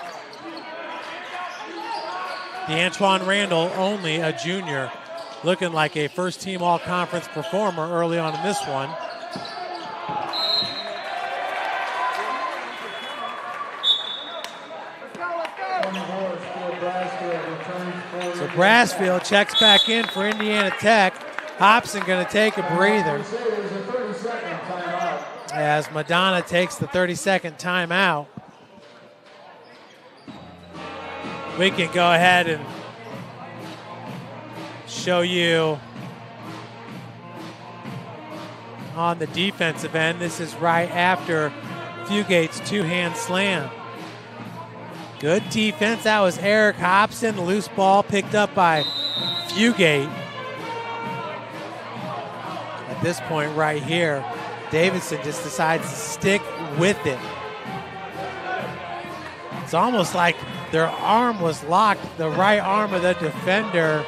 DeAntoine Randall, only a junior, looking like a first-team all-conference performer early on in this one. So Brassfield checks back in for Indiana Tech. Hobson going to take a breather as Madonna takes the 30-second timeout. We can go ahead and show you on the defensive end. This is right after Fugate's two-hand slam. Good defense. That was Eric Hobson. Loose ball picked up by Fugate. At this point right here, Davidson just decides to stick with it. It's almost like their arm was locked, the right arm of the defender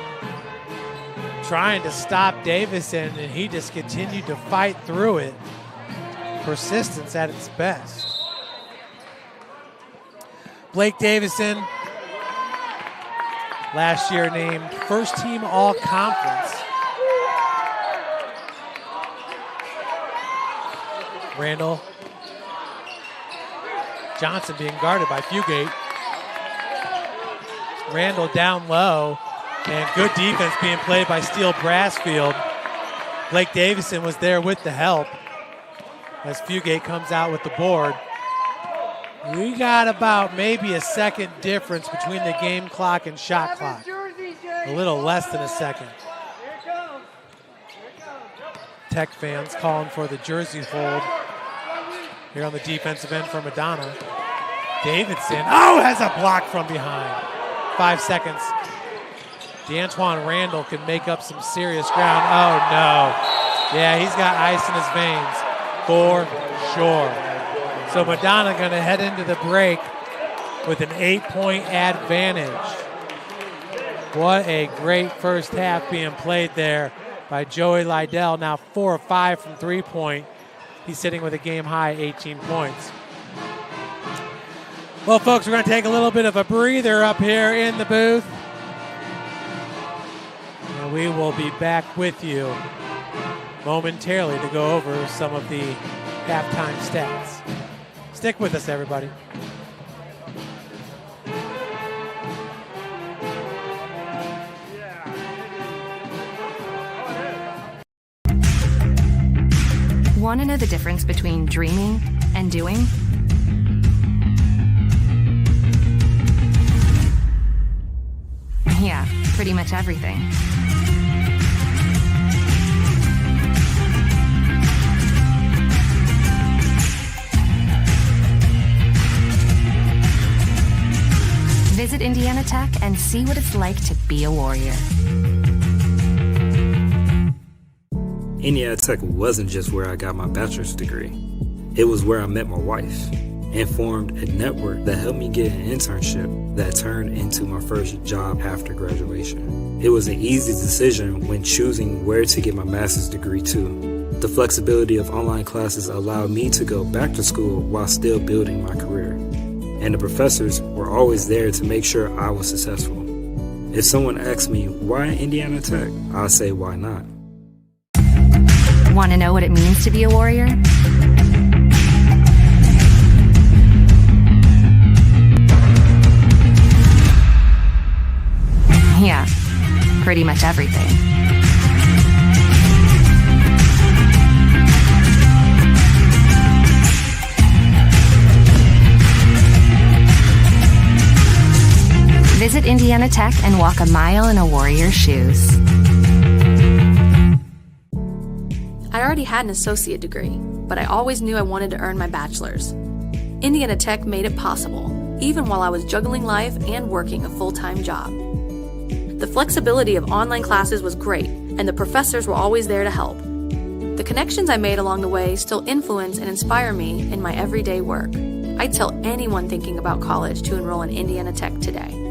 trying to stop Davison, and he just continued to fight through it. Persistence at its best. Blake Davison, last year named first team all-conference. Randall Johnson being guarded by Fugate. Randall down low, and good defense being played by Steele Brassfield. Blake Davison was there with the help as Fugate comes out with the board. We got about maybe a second difference between the game clock and shot clock. A little less than a second. Tech fans calling for the jersey hold here on the defensive end for Madonna. Davidson, has a block from behind. 5 seconds. DeAntoine Randall can make up some serious ground. Oh, no. Yeah, he's got ice in his veins for sure. So Madonna going to head into the break with an 8-point advantage. What a great first half being played there by Joey Lydell. Now 4 of 5 from three-point. He's sitting with a game-high 18 points. Well, folks, we're going to take a little bit of a breather up here in the booth. And we will be back with you momentarily to go over some of the halftime stats. Stick with us, everybody.
Want to know the difference between dreaming and doing? Yeah, pretty much everything. Visit Indiana Tech and see what it's like to be a warrior.
Indiana Tech wasn't just where I got my bachelor's degree. It was where I met my wife and formed a network that helped me get an internship that turned into my first job after graduation. It was an easy decision when choosing where to get my master's degree too. The flexibility of online classes allowed me to go back to school while still building my career. And the professors were always there to make sure I was successful. If someone asks me, why Indiana Tech? I'll say, why not?
Want to know what it means to be a warrior? Yeah, pretty much everything. Visit Indiana Tech and walk a mile in a warrior's shoes.
I already had an associate degree, but I always knew I wanted to earn my bachelor's. Indiana Tech made it possible, even while I was juggling life and working a full-time job. The flexibility of online classes was great, and the professors were always there to help. The connections I made along the way still influence and inspire me in my everyday work. I'd tell anyone thinking about college to enroll in Indiana Tech today.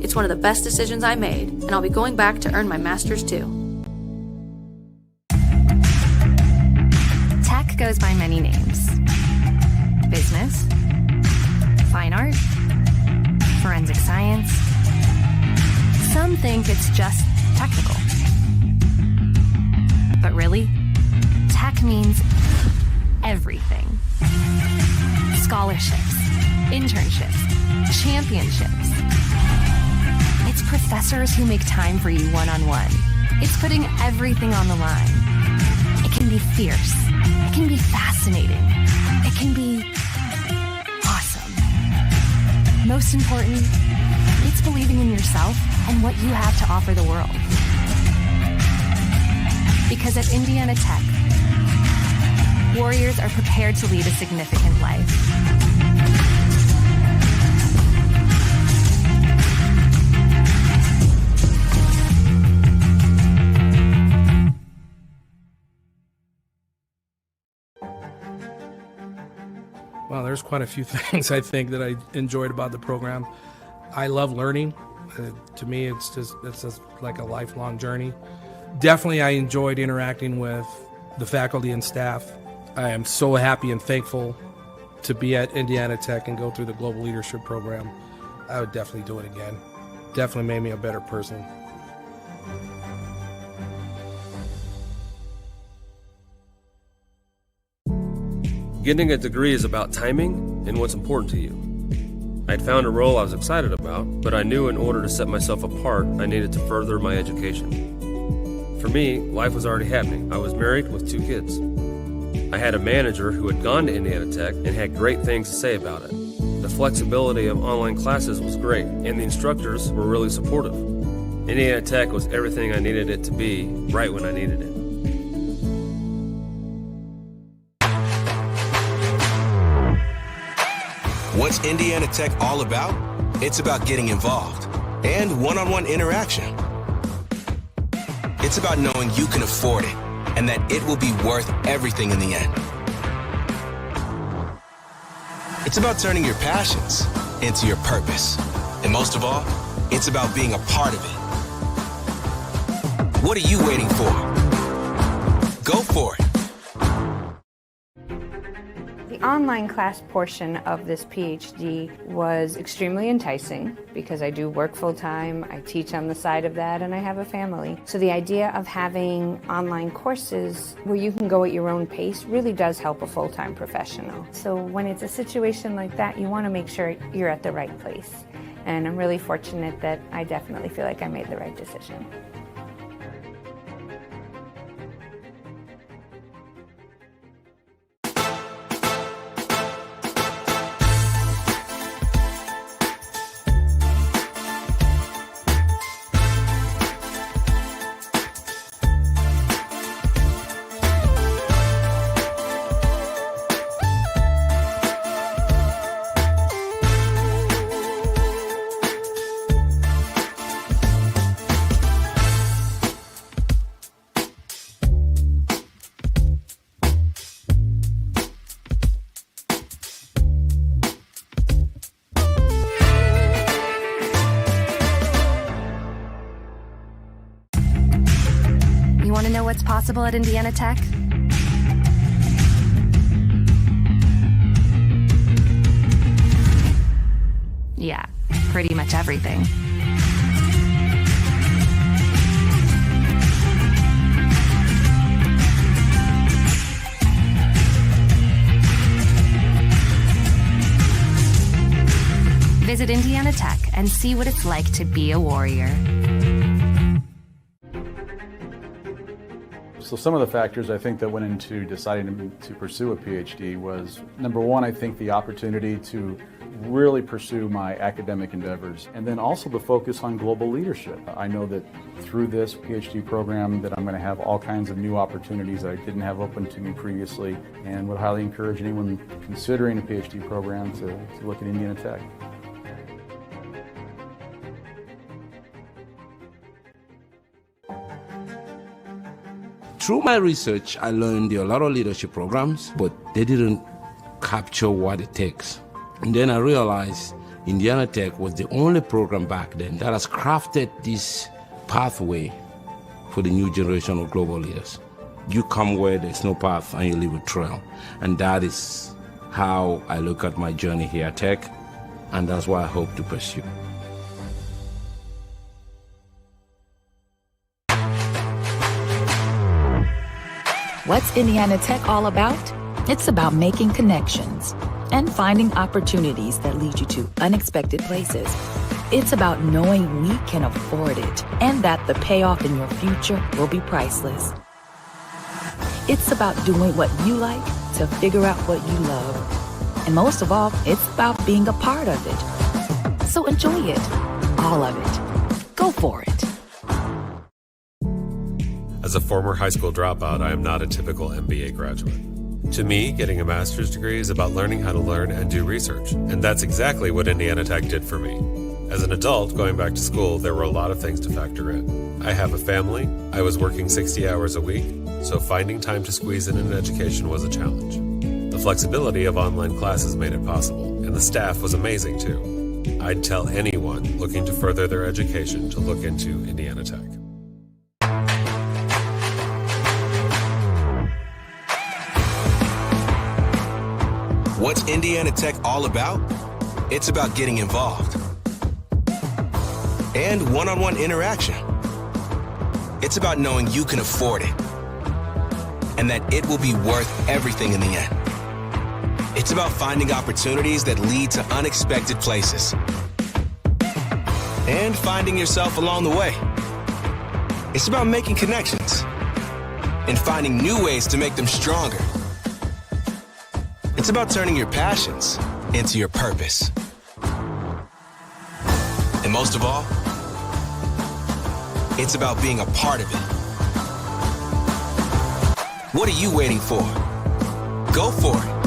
It's one of the best decisions I made, and I'll be going back to earn my master's too.
Tech goes by many names. Business, fine art, think it's just technical. But really, tech means everything. Scholarships, internships, championships. It's professors who make time for you one-on-one. It's putting everything on the line. It can be fierce. It can be fascinating. It can be awesome. Most important, it's believing in yourself and what you have to offer the world. Because at Indiana Tech, warriors are prepared to lead a significant life.
Well, there's quite a few things I think that I enjoyed about the program. I love learning. To me, it's just like a lifelong journey. Definitely, I enjoyed interacting with the faculty and staff. I am so happy and thankful to be at Indiana Tech and go through the Global Leadership Program. I would definitely do it again. Definitely made me a better person.
Getting a degree is about timing and what's important to you. I'd found a role I was excited about, but I knew in order to set myself apart, I needed to further my education. For me, life was already happening. I was married with 2 kids. I had a manager who had gone to Indiana Tech and had great things to say about it. The flexibility of online classes was great, and the instructors were really supportive. Indiana Tech was everything I needed it to be right when I needed it.
What's Indiana Tech all about? It's about getting involved and one-on-one interaction. It's about knowing you can afford it and that it will be worth everything in the end. It's about turning your passions into your purpose. And most of all, it's about being a part of it. What are you waiting for? Go for it.
The online class portion of this PhD was extremely enticing because I do work full-time, I teach on the side of that, and I have a family. So the idea of having online courses where you can go at your own pace really does help a full-time professional. So when it's a situation like that, you want to make sure you're at the right place. And I'm really fortunate that I definitely feel like I made the right decision.
You want to know what's possible at Indiana Tech? Yeah, pretty much everything. Visit Indiana Tech and see what it's like to be a warrior.
So some of the factors I think that went into deciding to pursue a PhD was, number one, I think the opportunity to really pursue my academic endeavors, and then also the focus on global leadership. I know that through this PhD program that I'm going to have all kinds of new opportunities that I didn't have open to me previously, and would highly encourage anyone considering a PhD program to look at Indiana Tech.
Through my research, I learned there are a lot of leadership programs, but they didn't capture what it takes. And then I realized Indiana Tech was the only program back then that has crafted this pathway for the new generation of global leaders. You come where there's no path and you leave a trail. And that is how I look at my journey here at Tech, and that's what I hope to pursue.
What's Indiana Tech all about? It's about making connections and finding opportunities that lead you to unexpected places. It's about knowing we can afford it and that the payoff in your future will be priceless. It's about doing what you like to figure out what you love. And most of all, it's about being a part of it. So enjoy it, all of it. Go for it.
As a former high school dropout, I am not a typical MBA graduate. To me, getting a master's degree is about learning how to learn and do research, and that's exactly what Indiana Tech did for me. As an adult, going back to school, there were a lot of things to factor in. I have a family, I was working 60 hours a week, so finding time to squeeze in an education was a challenge. The flexibility of online classes made it possible, and the staff was amazing too. I'd tell anyone looking to further their education to look into Indiana Tech.
What's Indiana Tech all about? It's about getting involved and one-on-one interaction. It's about knowing you can afford it and that it will be worth everything in the end. It's about finding opportunities that lead to unexpected places and finding yourself along the way. It's about making connections and finding new ways to make them stronger. It's about turning your passions into your purpose. And most of all, it's about being a part of it. What are you waiting for? Go for it.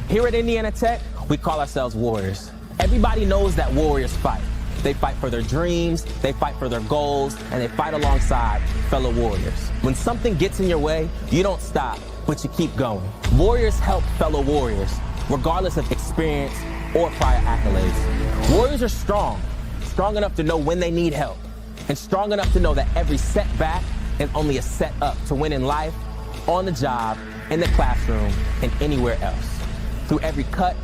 Here at Indiana Tech, we call ourselves Warriors. Everybody knows that Warriors fight. They fight for their dreams, they fight for their goals, and they fight alongside fellow Warriors. When something gets in your way, you don't stop, but you keep going. Warriors help fellow Warriors, regardless of experience or prior accolades. Warriors are strong enough to know when they need help, and strong enough to know that every setback is only a set up to win in life, on the job, in the classroom, and anywhere else. Through every cut,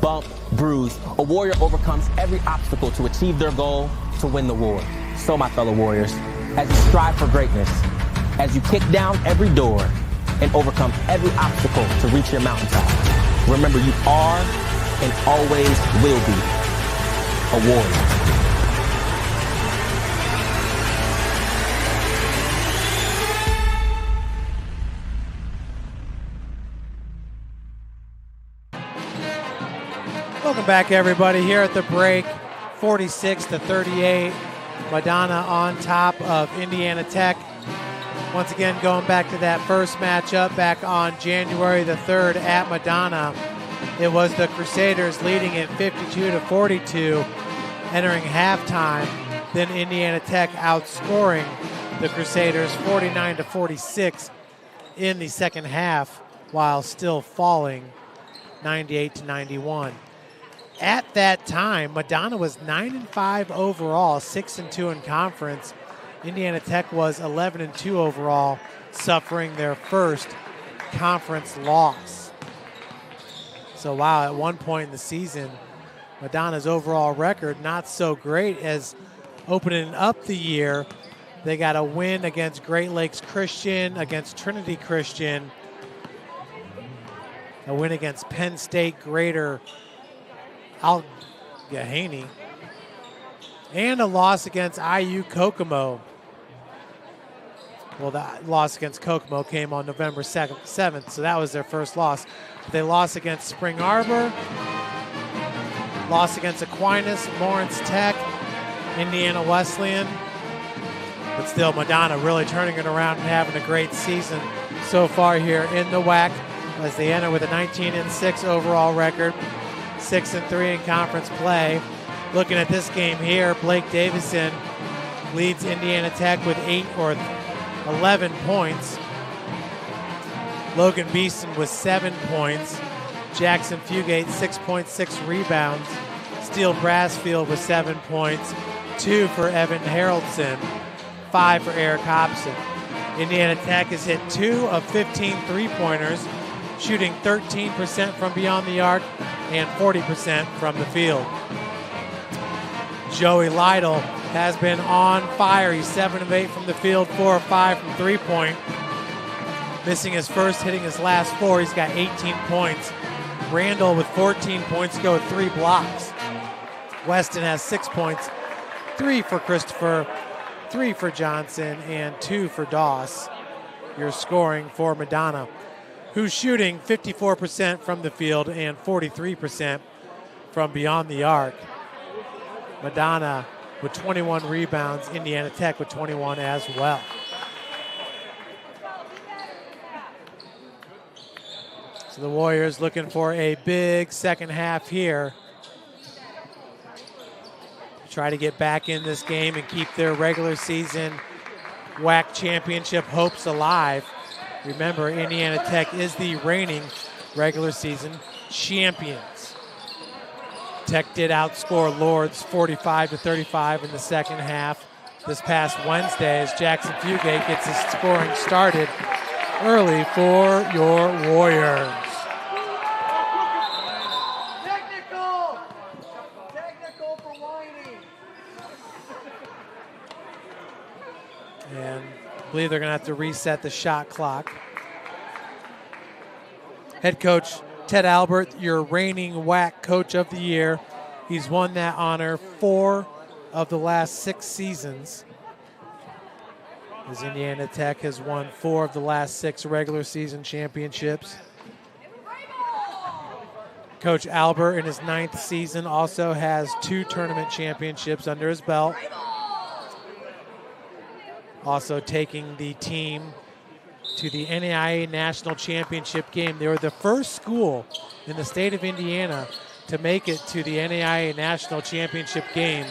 bump, bruise, a warrior overcomes every obstacle to achieve their goal, to win the war. So, my fellow Warriors, as you strive for greatness, as you kick down every door and overcome every obstacle to reach your mountaintop, remember you are and always will be a warrior.
Welcome back, everybody. Here at the break, 46-38, Madonna on top of Indiana Tech. Once again, going back to that first matchup back on January the 3rd at Madonna, it was the Crusaders leading it 52-42, entering halftime. Then Indiana Tech outscoring the Crusaders 49-46 in the second half, while still falling 98-91. At that time, Madonna was 9-5 overall, 6-2 in conference. Indiana Tech was 11-2 overall, suffering their first conference loss. So wow, at one point in the season, Madonna's overall record not so great, as opening up the year, they got a win against Great Lakes Christian, against Trinity Christian, a win against Penn State Greater Allegheny, and a loss against IU Kokomo. Well, that loss against Kokomo came on November 7th, so that was their first loss. They lost against Spring Arbor, lost against Aquinas, Lawrence Tech, Indiana Wesleyan. But still, Madonna really turning it around and having a great season so far here in the WAC, as they enter with a 19-6 overall record, 6-3 in conference play. Looking at this game here, Blake Davison leads Indiana Tech with 11 points. Logan Beeson with 7 points. Jackson Fugate, 6.6 rebounds. Steele Brassfield with 7 points. 2 for Evan Haraldson. 5 for Eric Hobson. Indiana Tech has hit 2 of 15 three-pointers, shooting 13% from beyond the arc and 40% from the field. Joey Lytle has been on fire. He's 7 of 8 from the field, 4 of 5 from three-point. Missing his first, hitting his last 4. He's got 18 points. Randall with 14 points to go with 3 blocks. Weston has 6 points, 3 for Christopher, 3 for Johnson, and 2 for Doss. Your scoring for Madonna, who's shooting 54% from the field and 43% from beyond the arc. Madonna with 21 rebounds, Indiana Tech with 21 as well. So the Warriors looking for a big second half here. Try to get back in this game and keep their regular season WAC championship hopes alive. Remember, Indiana Tech is the reigning regular season champions. Tech did outscore Lords 45-35 in the second half this past Wednesday, as Jackson Fugate gets his scoring started early for your Warriors. And I believe they're going to have to reset the shot clock. Head coach Ted Albert, your reigning WAC Coach of the Year. He's won that honor 4 of the last 6 seasons, as Indiana Tech has won 4 of the last 6 regular season championships. Coach Albert, in his 9th season, also has 2 tournament championships under his belt. Also taking the team to the NAIA National Championship game. They were the first school in the state of Indiana to make it to the NAIA National Championship game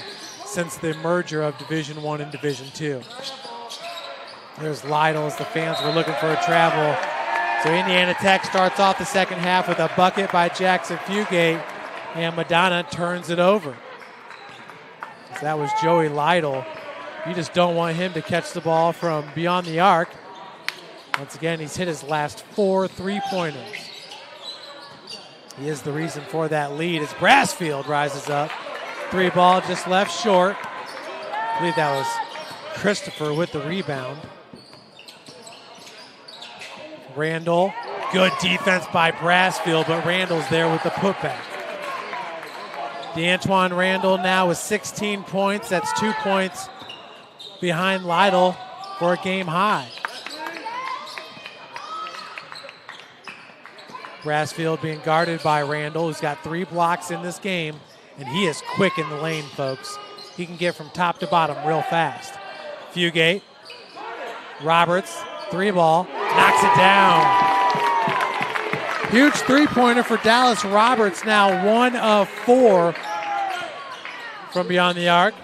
since the merger of Division I and Division II. There's Lytle as the fans were looking for a travel. So Indiana Tech starts off the second half with a bucket by Jackson Fugate, and Madonna turns it over. So that was Joey Lytle. You just don't want him to catch the ball from beyond the arc. Once again, he's hit his last 4 three-pointers. He is the reason for that lead as Brassfield rises up. 3 ball just left short. I believe that was Christopher with the rebound. Randall, good defense by Brassfield, but Randall's there with the putback. DeAntoine Randall now with 16 points. That's 2 points behind Lytle for a game high. Brassfield being guarded by Randall, who's got 3 blocks in this game, and he is quick in the lane, folks. He can get from top to bottom real fast. Fugate, Roberts, 3 ball, knocks it down. Huge three-pointer for Dallas Roberts, now 1 of 4 from beyond the arc.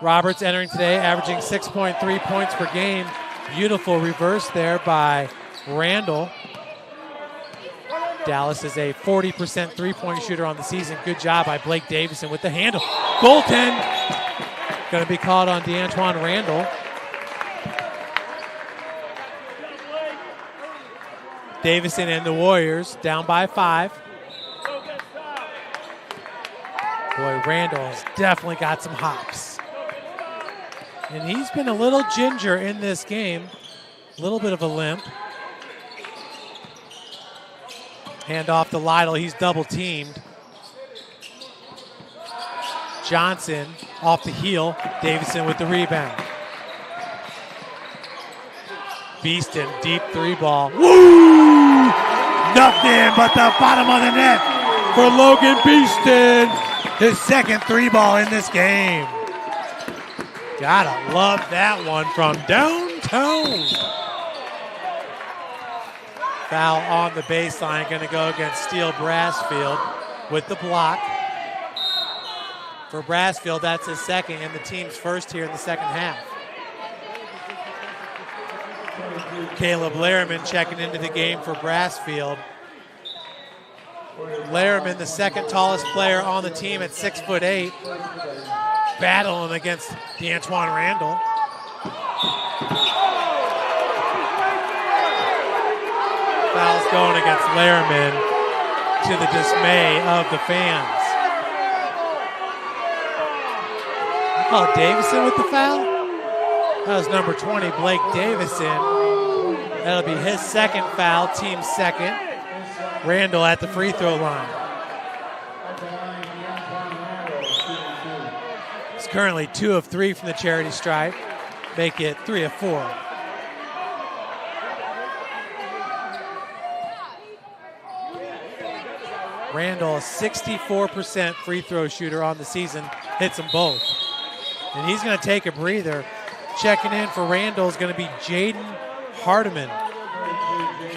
Roberts entering today, averaging 6.3 points per game. Beautiful reverse there by Randall. Dallas is a 40% three-point shooter on the season. Good job by Blake Davison with the handle. Goaltend. Going to be called on DeAntoine Randall. Davison and the Warriors down by 5. Boy, Randall has definitely got some hops. And he's been a little ginger in this game. A little bit of a limp. Hand off to Lytle. He's double teamed. Johnson off the heel. Davison with the rebound. Beeston, deep three ball. Woo! Nothing but the bottom of the net for Logan Beeston. His second three ball in this game. Gotta love that one from downtown. Foul on the baseline, going to go against Steele Brassfield with the block. For Brassfield, that's his second and the team's first here in the second half. Caleb Laramon checking into the game for Brassfield. Laramon, the second tallest player on the team at 6'8", battling against DeAntoine Randall. Foul's going against Laramon to the dismay of the fans. Oh, Davison with the foul? That was number 20, Blake Davison. That'll be his second foul, team's second. Randall at the free throw line. He's currently 2 of 3 from the charity stripe. Make it 3 of 4. Randall, a 64% free throw shooter on the season, hits them both. And he's going to take a breather. Checking in for Randall is going to be Jaden Hardiman,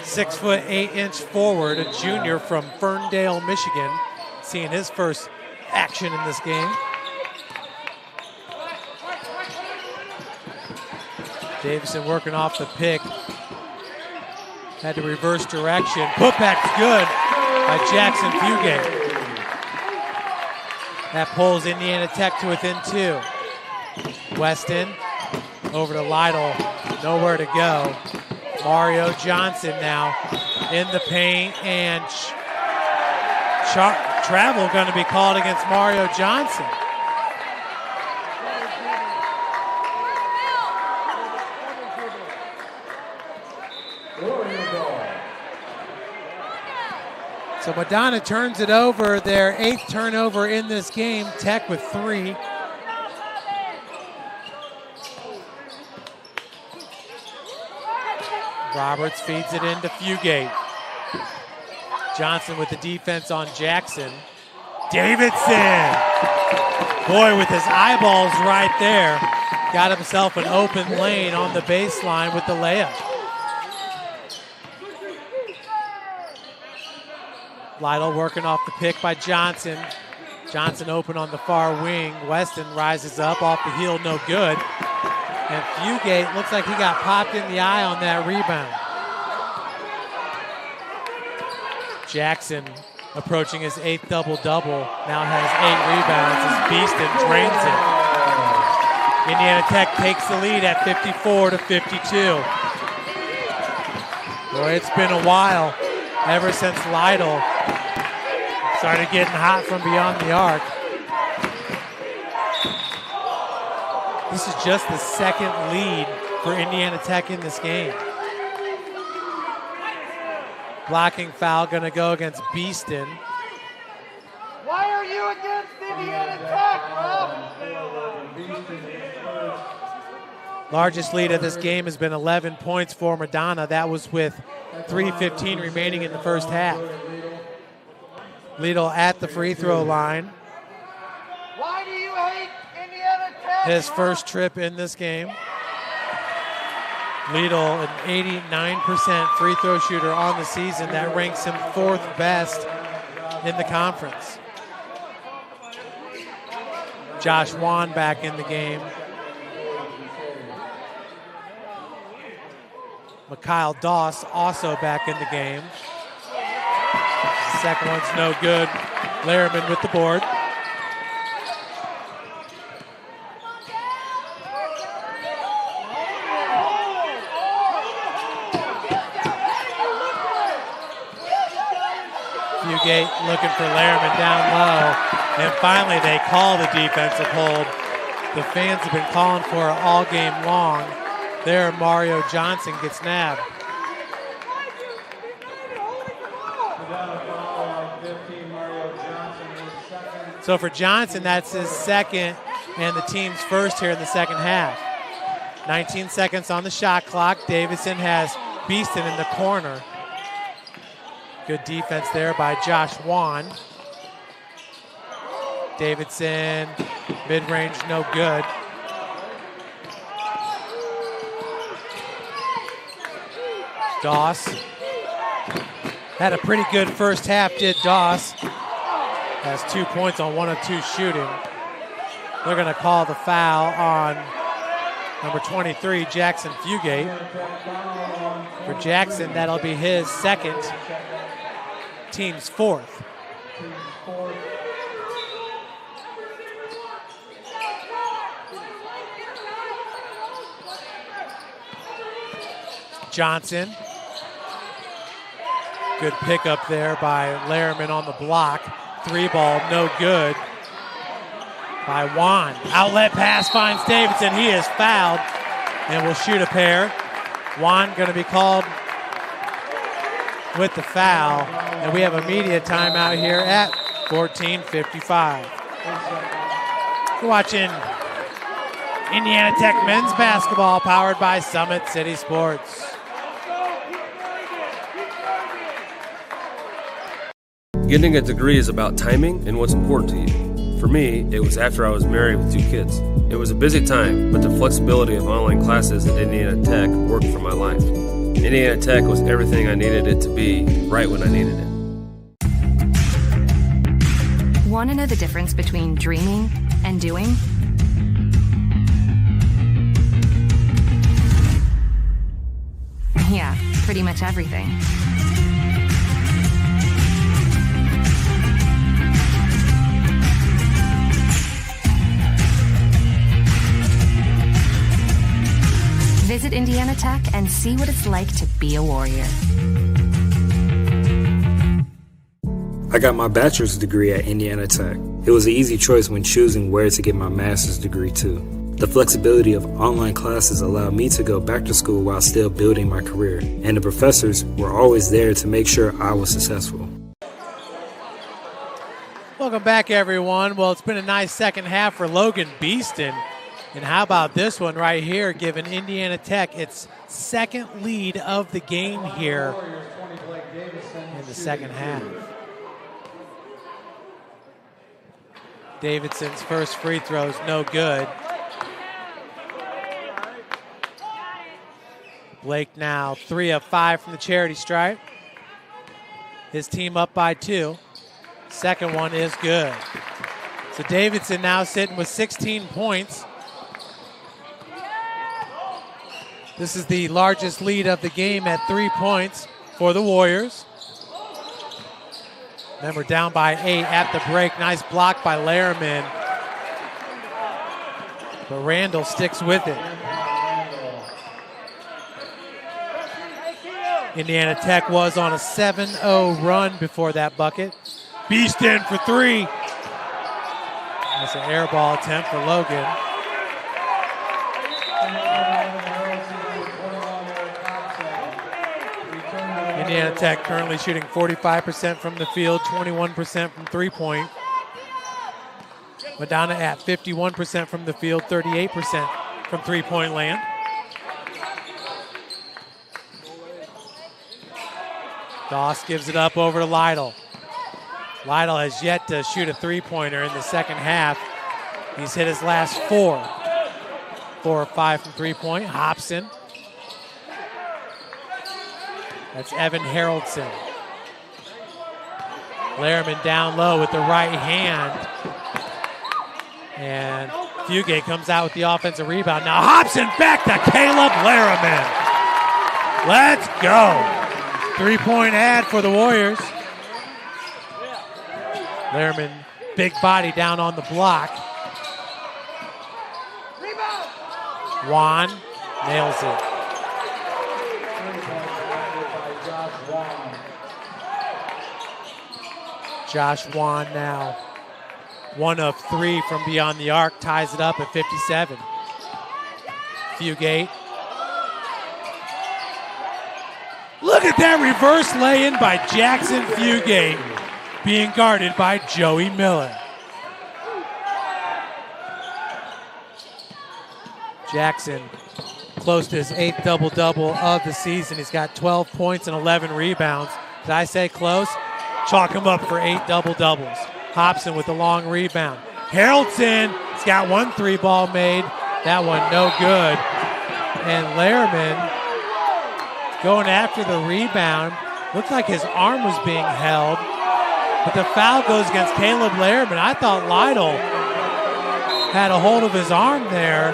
6'8" forward, a junior from Ferndale, Michigan, seeing his first action in this game. Davison working off the pick. Had to reverse direction. Putback's good by Jackson Fugate. That pulls Indiana Tech to within 2. Weston over to Lytle. Nowhere to go. Mario Johnson now in the paint, and travel going to be called against Mario Johnson. So Madonna turns it over, their 8th turnover in this game. Tech with 3. Roberts feeds it into Fugate. Johnson with the defense on Jackson. Davidson! Boy, with his eyeballs right there, got himself an open lane on the baseline with the layup. Lytle working off the pick by Johnson. Johnson open on the far wing. Weston rises up off the heel, no good. And Fugate looks like he got popped in the eye on that rebound. Jackson approaching his 8th double-double. Now has 8 rebounds as Beeston drains it. Indiana Tech takes the lead at 54-52. Boy, it's been a while ever since Lytle started getting hot from beyond the arc. This is just the second lead for Indiana Tech in this game. Blocking foul going to go against Beeston.
Why are you against Indiana Tech, bro?
Largest lead of this game has been 11 points for Madonna. That was with 3:15 remaining in the first half. Lidl at the free throw line.
Why do you hate Indiana Tech?
His first trip in this game. Lidl, an 89% free throw shooter on the season. That ranks him 4th best in the conference. Josh Wan back in the game. Mikhail Doss also back in the game. Second one's no good. Lehrman with the board. Fugate looking for Lehrman down low. And finally they call the defensive hold. The fans have been calling for it all game long. There, Mario Johnson gets nabbed. So for Johnson, that's his second and the team's first here in the second half. 19 seconds on the shot clock. Davidson has Beeston in the corner. Good defense there by Josh Wan. Davidson, mid-range, no good. Doss had a pretty good first half, did Doss. Has 2 points on 1 of 2 shooting. They're going to call the foul on number 23, Jackson Fugate. For Jackson, that'll be his second, team's fourth. Johnson. Good pickup there by Lehrman on the block. 3-ball, no good by Juan. Outlet pass finds Davidson. He is fouled and will shoot a pair. Juan going to be called with the foul. And we have a media timeout here at 14:55. You're watching Indiana Tech men's basketball powered by Summit City Sports.
Getting a degree is about timing and what's important to you. For me, it was after I was married with 2 kids. It was a busy time, but the flexibility of online classes at Indiana Tech worked for my life. Indiana Tech was everything I needed it to be, right when I needed it.
Want to know the difference between dreaming and doing? Yeah, pretty much everything. Visit Indiana Tech and see what it's like to be a warrior.
I got my bachelor's degree at Indiana Tech. It was an easy choice when choosing where to get my master's degree too. The flexibility of online classes allowed me to go back to school while still building my career, and the professors were always there to make sure I was successful.
Welcome back, everyone. Well, it's been a nice second half for Logan Beeston. And how about this one right here, giving Indiana Tech its second lead of the game here in the second half. Davidson's first free throw is no good. Blake now 3 of 5 from the charity stripe. His team up by 2. Second one is good. So Davidson now sitting with 16 points. This is the largest lead of the game at 3 points for the Warriors. Then we're down by 8 at the break. Nice block by Lehrman. But Randall sticks with it. Indiana Tech was on a 7-0 run before that bucket. Beeston for 3. That's an air ball attempt for Logan. Indiana Tech currently shooting 45% from the field, 21% from three-point. Madonna at 51% from the field, 38% from three-point land. Doss gives it up over to Lytle. Lytle has yet to shoot a three-pointer in the second half. He's hit his last 4. 4 or 5 from three-point. Hobson. That's Evan Haraldson. Lehrman down low with the right hand. And Fugate comes out with the offensive rebound. Now Hobson back to Caleb Lehrman. Let's go. 3-point ad for the Warriors. Lehrman, big body down on the block. Juan nails it. Josh Juan now 1 of 3 from beyond the arc, ties it up at 57. Fugate. Look at that reverse lay-in by Jackson Fugate, being guarded by Joey Miller. Jackson close to his 8th double-double of the season. He's got 12 points and 11 rebounds. Did I say close? Chalk him up for 8 double-doubles. Hobson with the long rebound. Haraldson has got 1 3-ball made. That one no good. And Lehrman going after the rebound. Looked like his arm was being held. But the foul goes against Caleb Lehrman. I thought Lytle had a hold of his arm there.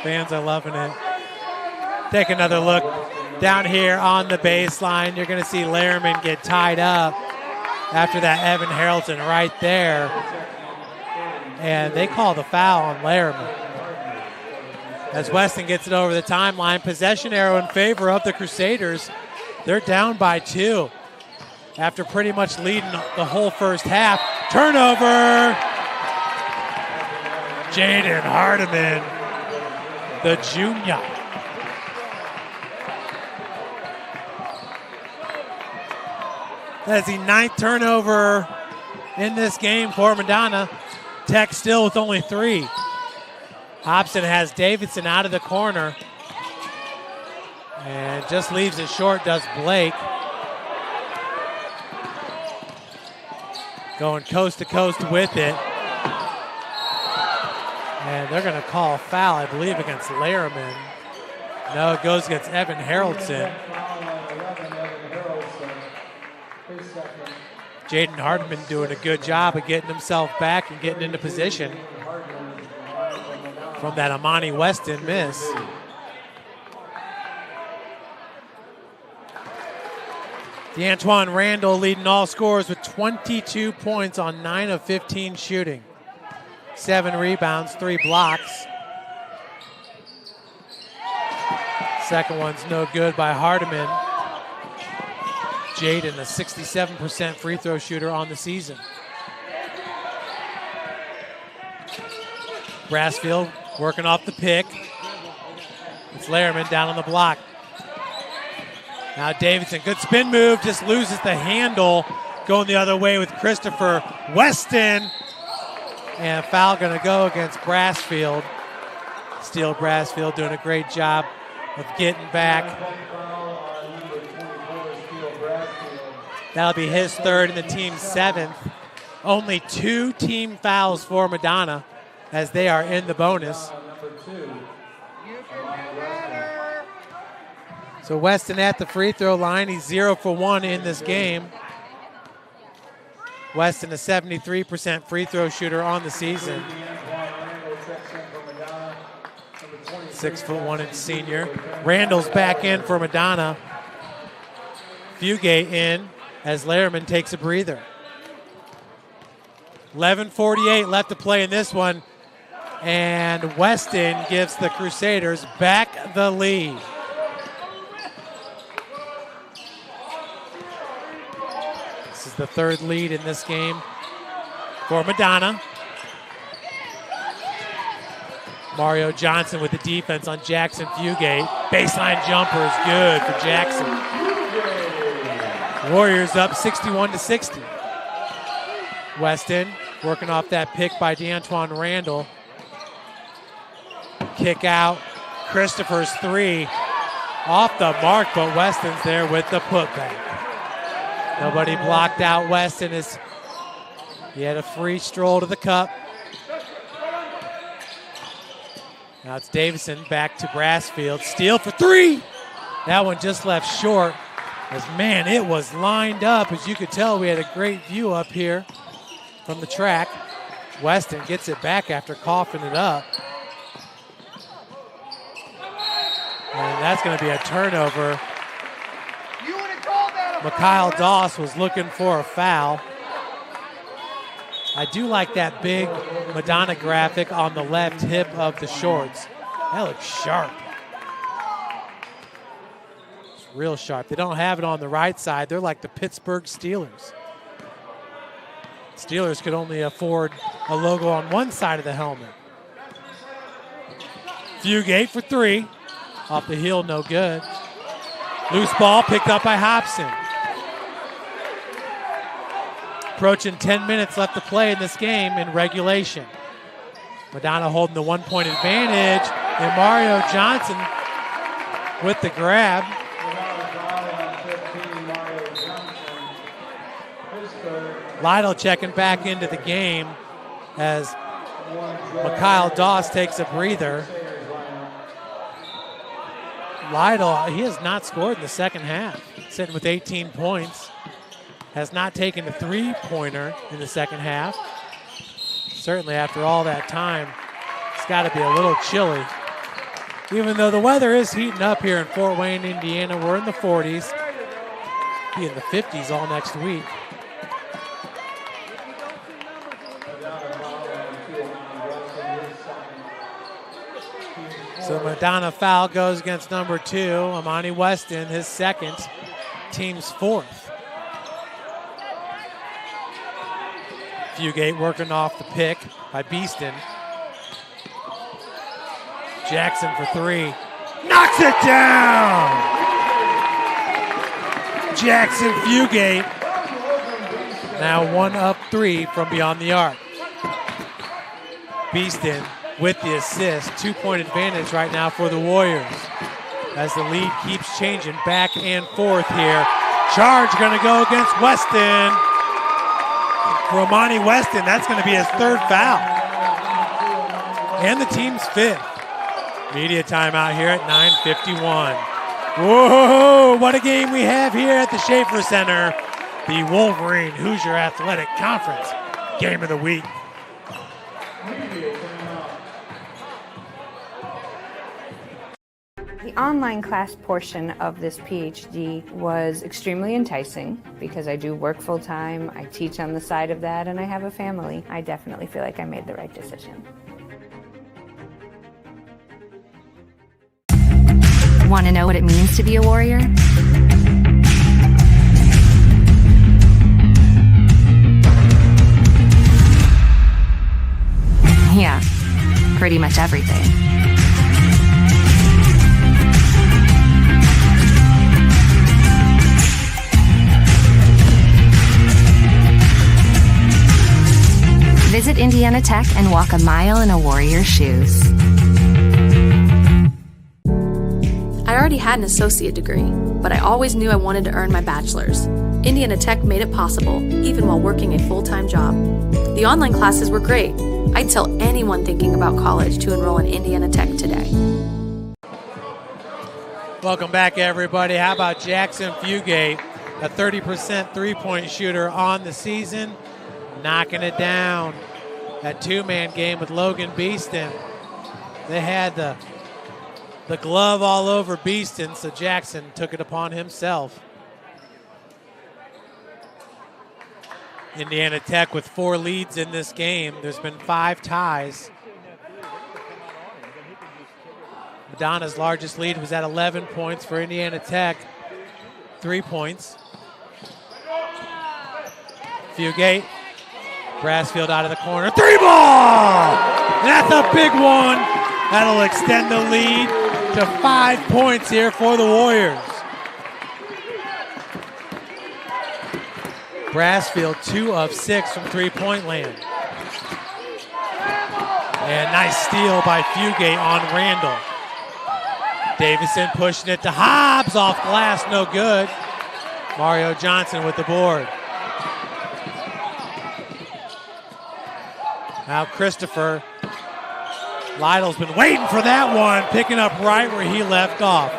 Fans are loving it. Take another look down here on the baseline. You're going to see Lehrman get tied up after that Evan Haraldson right there. And they call the foul on Lehrman. As Weston gets it over the timeline, possession arrow in favor of the Crusaders. They're down by 2 after pretty much leading the whole first half. Turnover. Jaden Hardiman, the junior. That's the 9th turnover in this game for Madonna. Tech still with only 3. Hobson has Davidson out of the corner. And just leaves it short, does Blake. Going coast to coast with it. And they're going to call a foul, I believe, against Lehrman. No, it goes against Evan Haraldson. Jaden Hardiman doing a good job of getting himself back and getting into position from that Amani Weston miss. DeAntoine Randall leading all scorers with 22 points on 9 of 15 shooting. 7 rebounds, 3 blocks. Second one's no good by Hardiman. Jaden, a 67% free throw shooter on the season. Brassfield working off the pick. It's Lehrman down on the block. Now Davidson, good spin move, just loses the handle. Going the other way with Christopher Weston. And a foul going to go against Brassfield. Steele Brassfield doing a great job of getting back. That'll be his 3rd and the team's 7th. Only 2 team fouls for Madonna as they are in the bonus. So Weston at the free throw line. He's 0 for 1 in this game. Weston, a 73% free throw shooter on the season. 6'1" senior. Randall's back in for Madonna. Fugate in as Lehrman takes a breather. 11:48 left to play in this one. And Weston gives the Crusaders back the lead. This is the 3rd lead in this game for Madonna. Mario Johnson with the defense on Jackson Fugate. Baseline jumper is good for Jackson. Warriors up 61-60. Weston working off that pick by DeAntoine Randall. Kick out. Christopher's 3 off the mark, but Weston's there with the putback. Nobody blocked out Weston as he had a free stroll to the cup. Now it's Davidson back to Brassfield. Steele for 3. That one just left short. As man, it was lined up. As you could tell, we had a great view up here from the track. Weston gets it back after coughing it up. And that's going to be a turnover. Mikhail Doss was looking for a foul. I do like that big Madonna graphic on the left hip of the shorts. That looks sharp. It's real sharp. They don't have it on the right side. They're like the Pittsburgh Steelers. Steelers could only afford a logo on one side of the helmet. Fugate for three. Off the heel, no good. Loose ball picked up by Hobson. Approaching 10 minutes left to play in this game in regulation. Madonna holding the 1-point advantage, and Mario Johnson with the grab. Lytle checking back into the game as Mikhail Doss takes a breather. Lytle, he has not scored in the second half, sitting with 18 points. Has not taken a three-pointer in the second half. Certainly after all that time, it's got to be a little chilly. Even though the weather is heating up here in Fort Wayne, Indiana, we're in the 40s. Be in the 50s all next week. So Madonna foul goes against number 2, Amani Weston, his second, team's fourth. Fugate working off the pick by Beeston. Jackson for three. Knocks it down! Jackson Fugate. Now 1 of 3 from beyond the arc. Beeston with the assist. 2-point advantage right now for the Warriors. As the lead keeps changing back and forth here. Charge going to go against Weston. Romani Weston, that's going to be his third foul. And the team's fifth. Media timeout here at 9:51. Whoa, what a game we have here at the Schaefer Center. The Wolverine Hoosier Athletic Conference Game of the Week.
The online class portion of this PhD was extremely enticing because I do work full-time, I teach on the side of that, and I have a family. I definitely feel like I made the right decision.
Want to know what it means to be a warrior? Yeah, pretty much everything. Visit Indiana Tech and walk a mile in a warrior's shoes.
I already had an associate degree, but I always knew I wanted to earn my bachelor's. Indiana Tech made it possible, even while working a full-time job. The online classes were great. I'd tell anyone thinking about college to enroll in Indiana Tech today.
Welcome back, everybody. How about Jackson Fugate, a 30% three-point shooter on the season, knocking it down. That two-man game with Logan Beeston. They had the glove all over Beeston, so Jackson took it upon himself. Indiana Tech with 4 leads in this game. There's been 5 ties. Madonna's largest lead was at 11 points for Indiana Tech. 3 points. Fugate. Brassfield out of the corner. 3-ball! That's a big one. That'll extend the lead to 5 points here for the Warriors. Brassfield 2 of 6 from three-point land. And nice steal by Fugate on Randall. Davison pushing it to Hobbs, off glass, no good. Mario Johnson with the board. Now Christopher. Lytle's been waiting for that one, picking up right where he left off.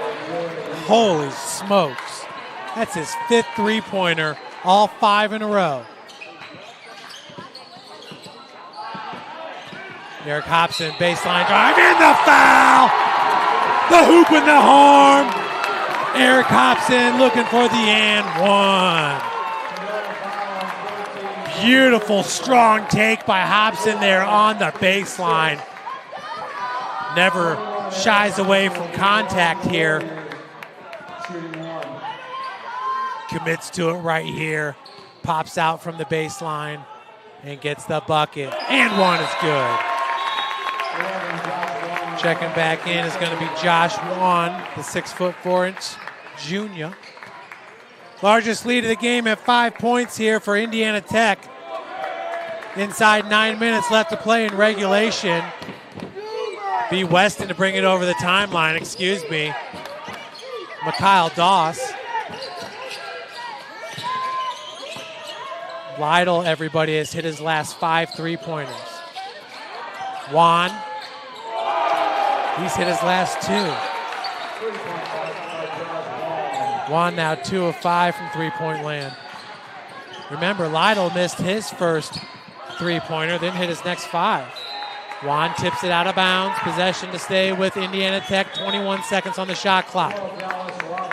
Holy smokes. That's his 5th three-pointer, all 5 in a row. Derek Hobson, baseline drive, in the foul! The hoop and the horn! Eric Hobson looking for the and one. Beautiful, strong take by Hobson there on the baseline. Never shies away from contact here. Commits to it right here. Pops out from the baseline and gets the bucket. And one is good. Checking back in is going to be Josh Wan, the 6'4" junior. Largest lead of the game at 5 points here for Indiana Tech. Inside 9 minutes left to play in regulation. B. Weston to bring it over the timeline, excuse me. Mikhail Doss. Lytle, everybody, has hit his last 5 3-pointers. Juan, he's hit his last 2. Juan now 2 of 5 from three-point land. Remember, Lytle missed his first three-pointer, then hit his next 5. Juan tips it out of bounds. Possession to stay with Indiana Tech. 21 seconds on the shot clock.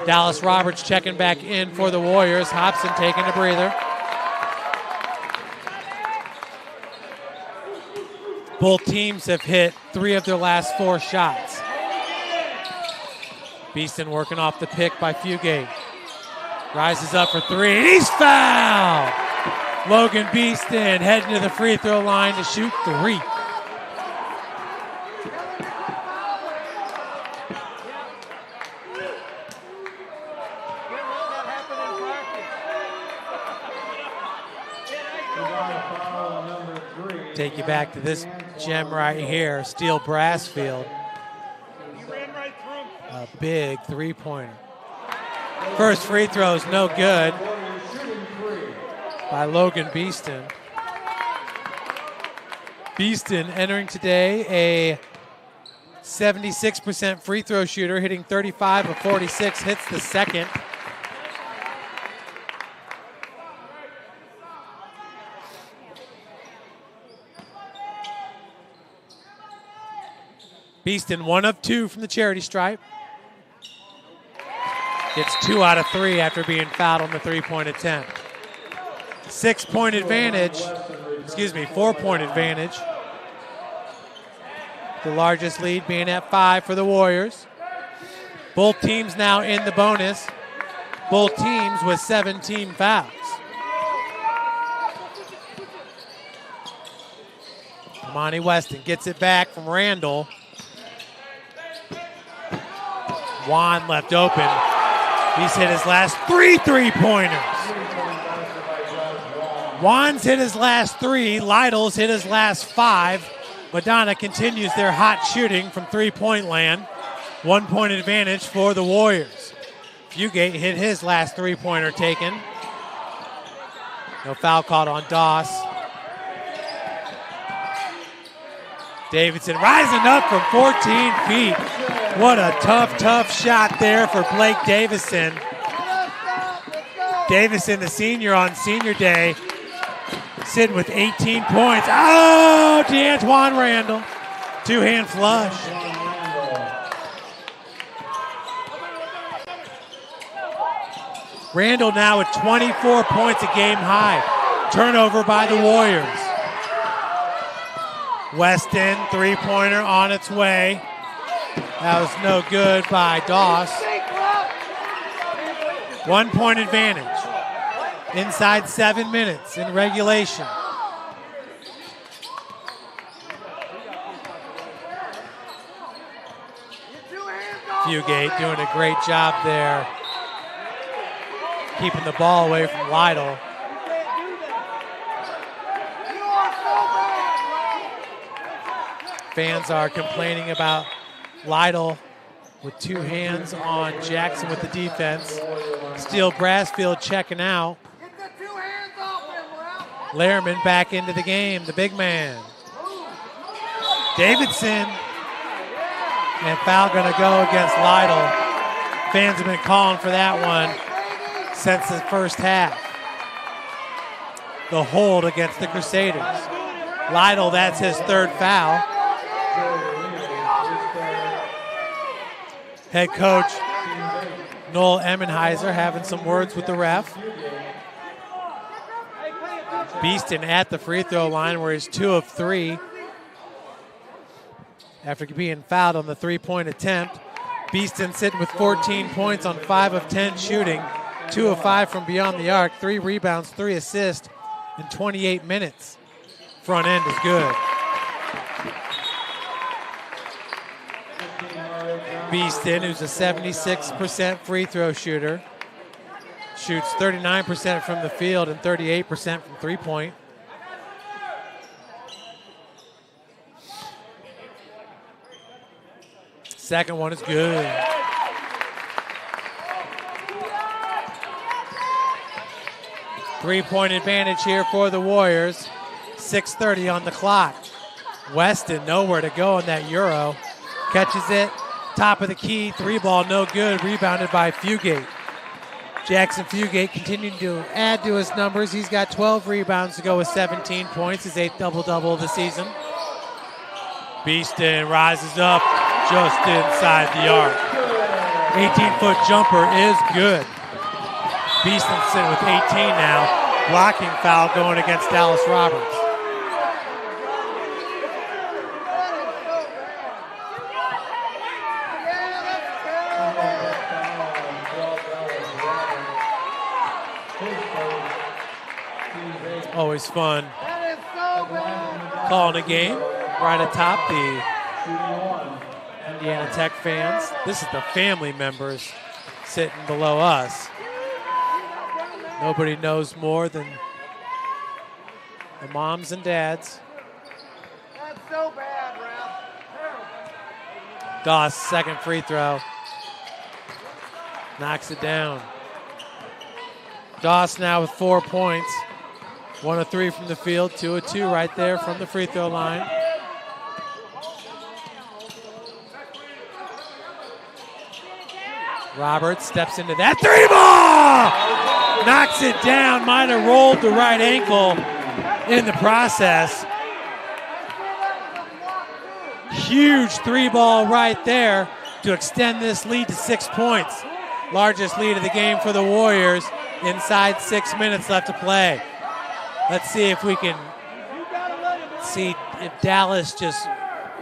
Dallas Roberts checking back in for the Warriors. Hobson taking a breather. Both teams have hit 3 of their last 4 shots. Beeston working off the pick by Fugate. Rises up for 3, and he's fouled! Logan Beeston heading to the free throw line to shoot 3. Take you back to this gem right here, Steele Brassfield. A big three-pointer. First free throw is no good by Logan Beeston. Beeston entering today a 76% free throw shooter, hitting 35 of 46, hits the second. Beeston 1 of 2 from the charity stripe. Gets 2 out of 3 after being fouled on the three-point attempt. 4-point advantage. The largest lead being at 5 for the Warriors. Both teams now in the bonus. Both teams with 17 fouls. Amani Weston gets it back from Randall. Juan left open. He's hit his last 3 3-pointers. Juan's hit his last 3. Lytle's hit his last 5. Madonna continues their hot shooting from three-point land. 1-point advantage for the Warriors. Fugate hit his last three-pointer taken. No foul called on Doss. Davidson rising up from 14 feet. What a tough shot there for Blake Davison. Davison, the senior on senior day, sitting with 18 points. Oh, DeAntoine Randall. 2-hand flush. Randall now with 24 points, a game high. Turnover by the Warriors. Weston, three-pointer on its way. That was no good by Doss. 1-point advantage. Inside 7 minutes in regulation. Fugate doing a great job there, keeping the ball away from Lytle. Fans are complaining about Lytle with 2 hands on Jackson with the defense. Steele Brassfield checking out. Lehrman back into the game, the big man. Davidson. And foul going to go against Lytle. Fans have been calling for that one since the first half. The hold against the Crusaders. Lytle, that's his 3rd foul. Head coach Noel Emmenheiser having some words with the ref. Beeston at the free throw line where he's 2 of 3. After being fouled on the three-point attempt, Beeston sitting with 14 points on 5 of 10 shooting, 2 of 5 from beyond the arc, 3 rebounds, 3 assists in 28 minutes. Front end is good. Beeston, who's a 76% free throw shooter, shoots 39% from the field and 38% from three-point. Second one is good. Three-point advantage here for the Warriors. 6:30 on the clock. Weston nowhere to go in that Euro. Catches it. Top of the key. 3-ball no good. Rebounded by Fugate. Jackson Fugate continuing to add to his numbers. He's got 12 rebounds to go with 17 points. His 8th double-double of the season. Beeston rises up just inside the arc. 18-foot jumper is good. Beeston sitting with 18 now. Blocking foul going against Dallas Roberts. Always fun calling a game right atop the Indiana Tech fans. This is the family members sitting below us. Nobody knows more than the moms and dads.
That's so bad, Ralph.
Goss, second free throw. Knocks it down. Goss now with 4 points. 1 of 3 from the field, 2 of 2 right there from the free throw line. Roberts steps into that 3-ball! Knocks it down, might have rolled the right ankle in the process. Huge 3-ball right there to extend this lead to 6 points. Largest lead of the game for the Warriors inside 6 minutes left to play. Let's see if we can see if Dallas just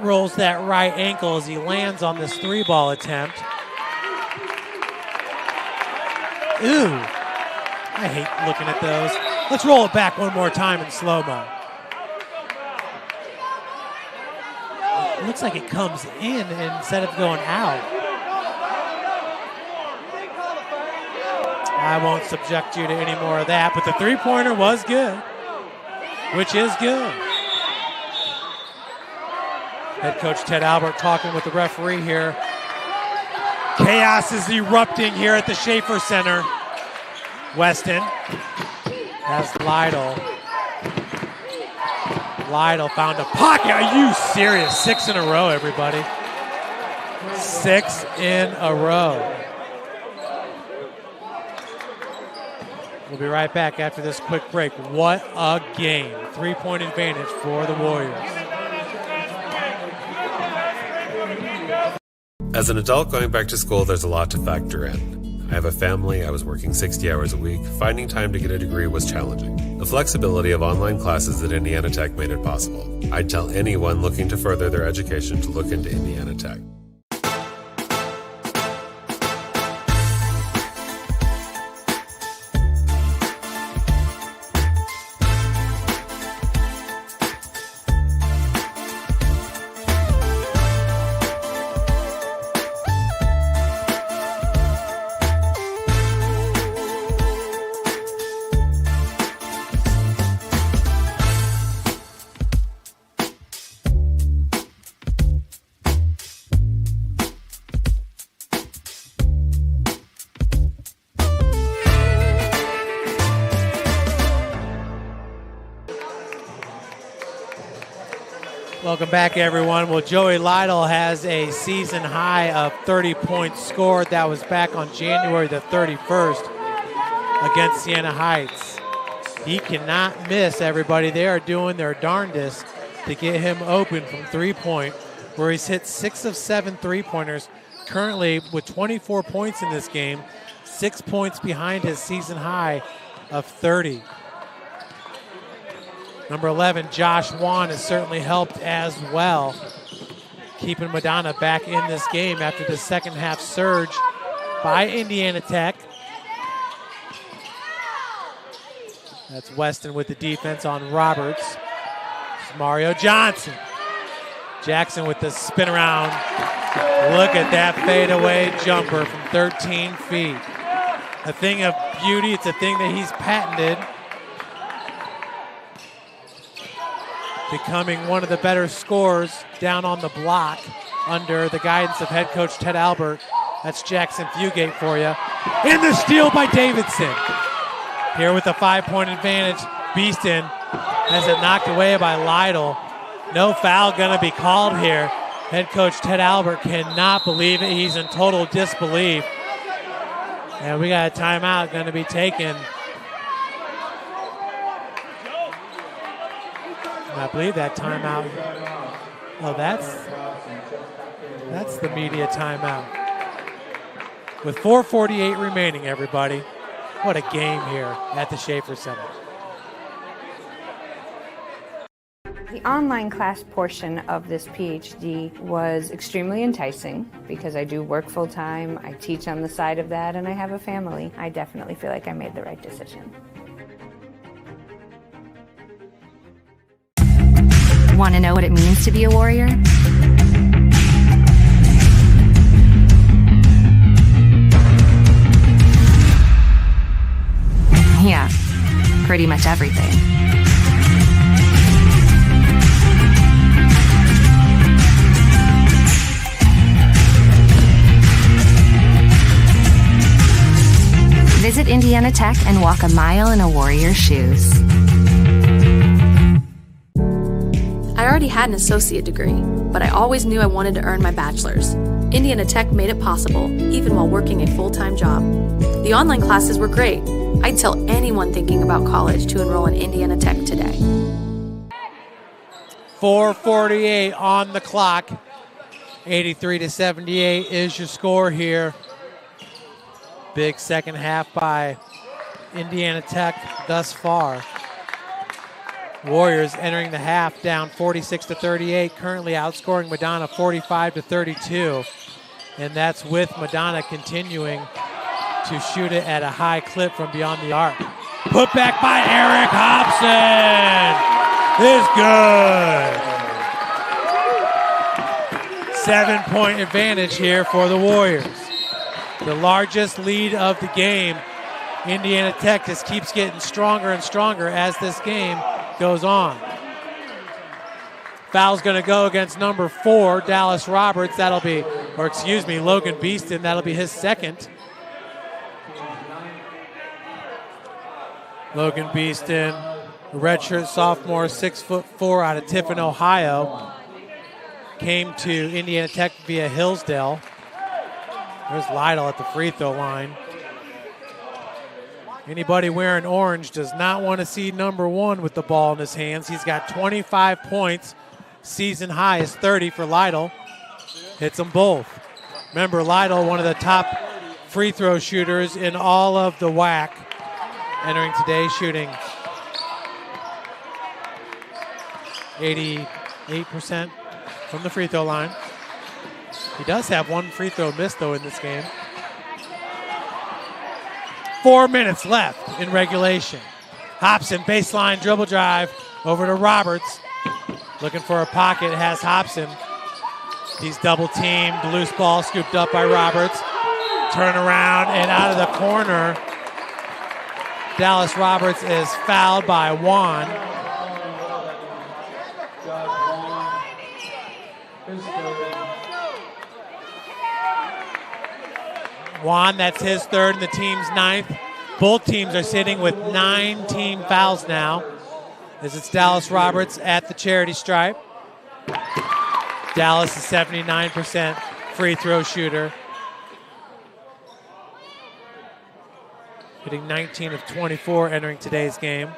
rolls that right ankle as he lands on this 3-ball attempt. Ooh, I hate looking at those. Let's roll it back one more time in slow-mo. It looks like it comes in instead of going out. I won't subject you to any more of that, but the three-pointer was good, which is good. Head coach Ted Albert talking with the referee here. Chaos is erupting here at the Schaefer Center. Weston has Lytle. Lytle found a pocket. Are you serious? 6 in a row, everybody. 6 in a row. We'll be right back after this quick break. What a game. 3-point advantage for the Warriors.
As an adult going back to school, there's a lot to factor in. I have a family, I was working 60 hours a week. Finding time to get a degree was challenging. The flexibility of online classes at Indiana Tech made it possible. I'd tell anyone looking to further their education to look into Indiana Tech.
Welcome back, everyone. Well, Joey Lytle has a season high of 30 points scored. That was back on January the 31st against Siena Heights. He cannot miss, everybody. They are doing their darndest to get him open from three-point, where he's hit 6 of 7 three-pointers, currently with 24 points in this game, 6 points behind his season high of 30. Number 11, Josh Wan, has certainly helped as well, keeping Madonna back in this game after the second half surge by Indiana Tech. That's Weston with the defense on Roberts. It's Mario Johnson. Jackson with the spin around. Look at that fadeaway jumper from 13 feet. A thing of beauty. It's a thing that he's patented. Becoming one of the better scorers down on the block under the guidance of head coach Ted Albert. That's Jackson Fugate for you. In the steal by Davidson. Here with a 5-point advantage, Beeston has it knocked away by Lytle. No foul going to be called here. Head coach Ted Albert cannot believe it. He's in total disbelief. And we got a timeout going to be taken. And I believe that timeout. Oh, that's the media timeout. With 4:48 remaining, everybody. What a game here at the Schaefer Center.
The online class portion of this PhD was extremely enticing because I do work full-time, I teach on the side of that, and I have a family. I definitely feel like I made the right decision.
Want to know what it means to be a warrior? Yeah, pretty much everything. Visit Indiana Tech and walk a mile in a warrior's shoes.
I already had an associate degree, but I always knew I wanted to earn my bachelor's. Indiana Tech made it possible, even while working a full-time job. The online classes were great. I'd tell anyone thinking about college to enroll in Indiana Tech today.
4:48 on the clock. 83-78 is your score here. Big second half by Indiana Tech thus far. Warriors entering the half down 46-38, currently outscoring Madonna 45-32. And that's with Madonna continuing to shoot it at a high clip from beyond the arc. Put back by Eric Hobson is good. 7-point advantage here for the Warriors. The largest lead of the game. Indiana Tech just keeps getting stronger and stronger as this game goes on. Foul's going to go against number 4, Dallas Roberts. Logan Beeston. That'll be his second. Logan Beeston, redshirt sophomore, 6'4" out of Tiffin, Ohio. Came to Indiana Tech via Hillsdale. There's Lytle at the free throw line. Anybody wearing orange does not want to see number 1 with the ball in his hands. He's got 25 points. Season high is 30 for Lytle. Hits them both. Remember, Lytle, one of the top free throw shooters in all of the WAC. Entering today, shooting 88% from the free throw line. He does have one free throw missed, though, in this game. 4 minutes left in regulation. Hobson, baseline dribble drive over to Roberts. Looking for a pocket, has Hobson. He's double teamed, loose ball scooped up by Roberts. Turn around and out of the corner. Dallas Roberts is fouled by Juan. Juan, that's his third and the team's 9th. Both teams are sitting with 9 team fouls now, as it's Dallas Roberts at the charity stripe. Dallas is 79% free throw shooter. Hitting 19 of 24 entering today's game.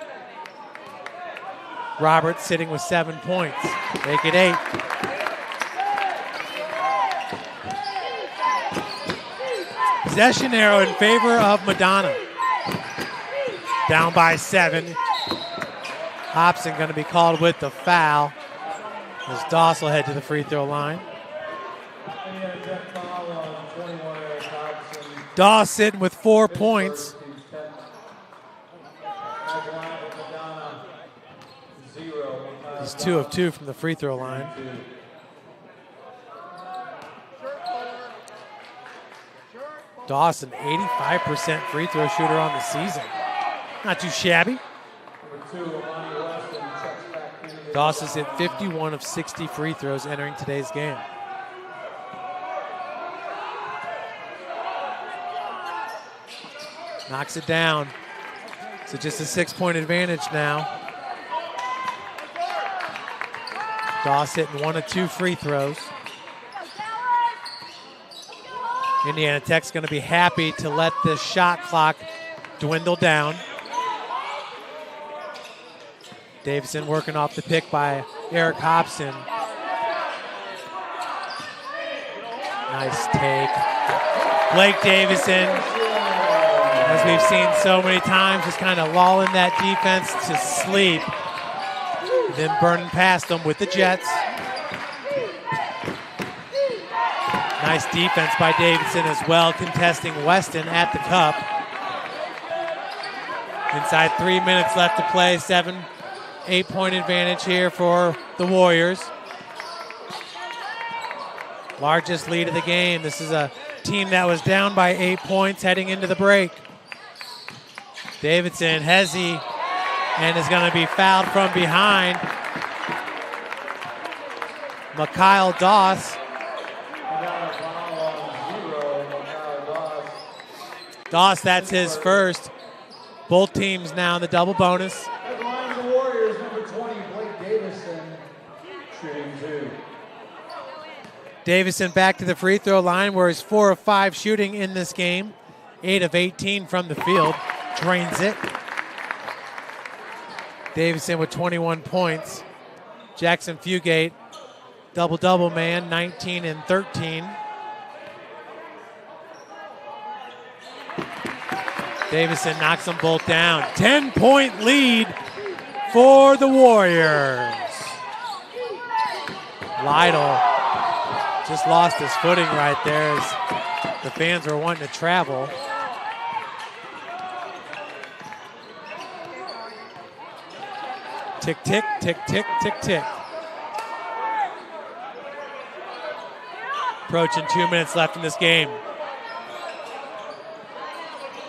Roberts sitting with 7 points. Make it 8. Possession arrow in favor of Madonna. Down by 7. Hobson going to be called with the foul as Doss will head to the free throw line. Doss sitting with 4 points. He's 2 of 2 from the free throw line. Dawson, 85% free throw shooter on the season. Not too shabby. Dawson's hit 51 of 60 free throws entering today's game. Knocks it down. So just a 6-point advantage now. Doss hitting 1 of 2 free throws. Indiana Tech's going to be happy to let this shot clock dwindle down. Davison working off the pick by Eric Hobson. Nice take. Blake Davison, as we've seen so many times, just kind of lulling that defense to sleep. Then burning past them with the Jets. Nice defense by Davidson as well, contesting Weston at the cup. Inside 3 minutes left to play, 7-8 point advantage here for the Warriors. Largest lead of the game. This is a team that was down by 8 points heading into the break. Davidson, Hezzy, and is going to be fouled from behind. Mikhail Doss. Doss, that's his first. Both teams now in the double bonus.
Headlines the Warriors, number 20, Blake Davison, shooting 2.
Davison back to the free throw line where he's 4 of 5 shooting in this game. 8 of 18 from the field. Drains it. Davison with 21 points. Jackson Fugate, double-double man, 19 and 13. Davison knocks them both down. 10-point lead for the Warriors. Lytle just lost his footing right there as the fans were wanting to travel. Tick, tick, tick, tick, tick, tick. Approaching 2 minutes left in this game.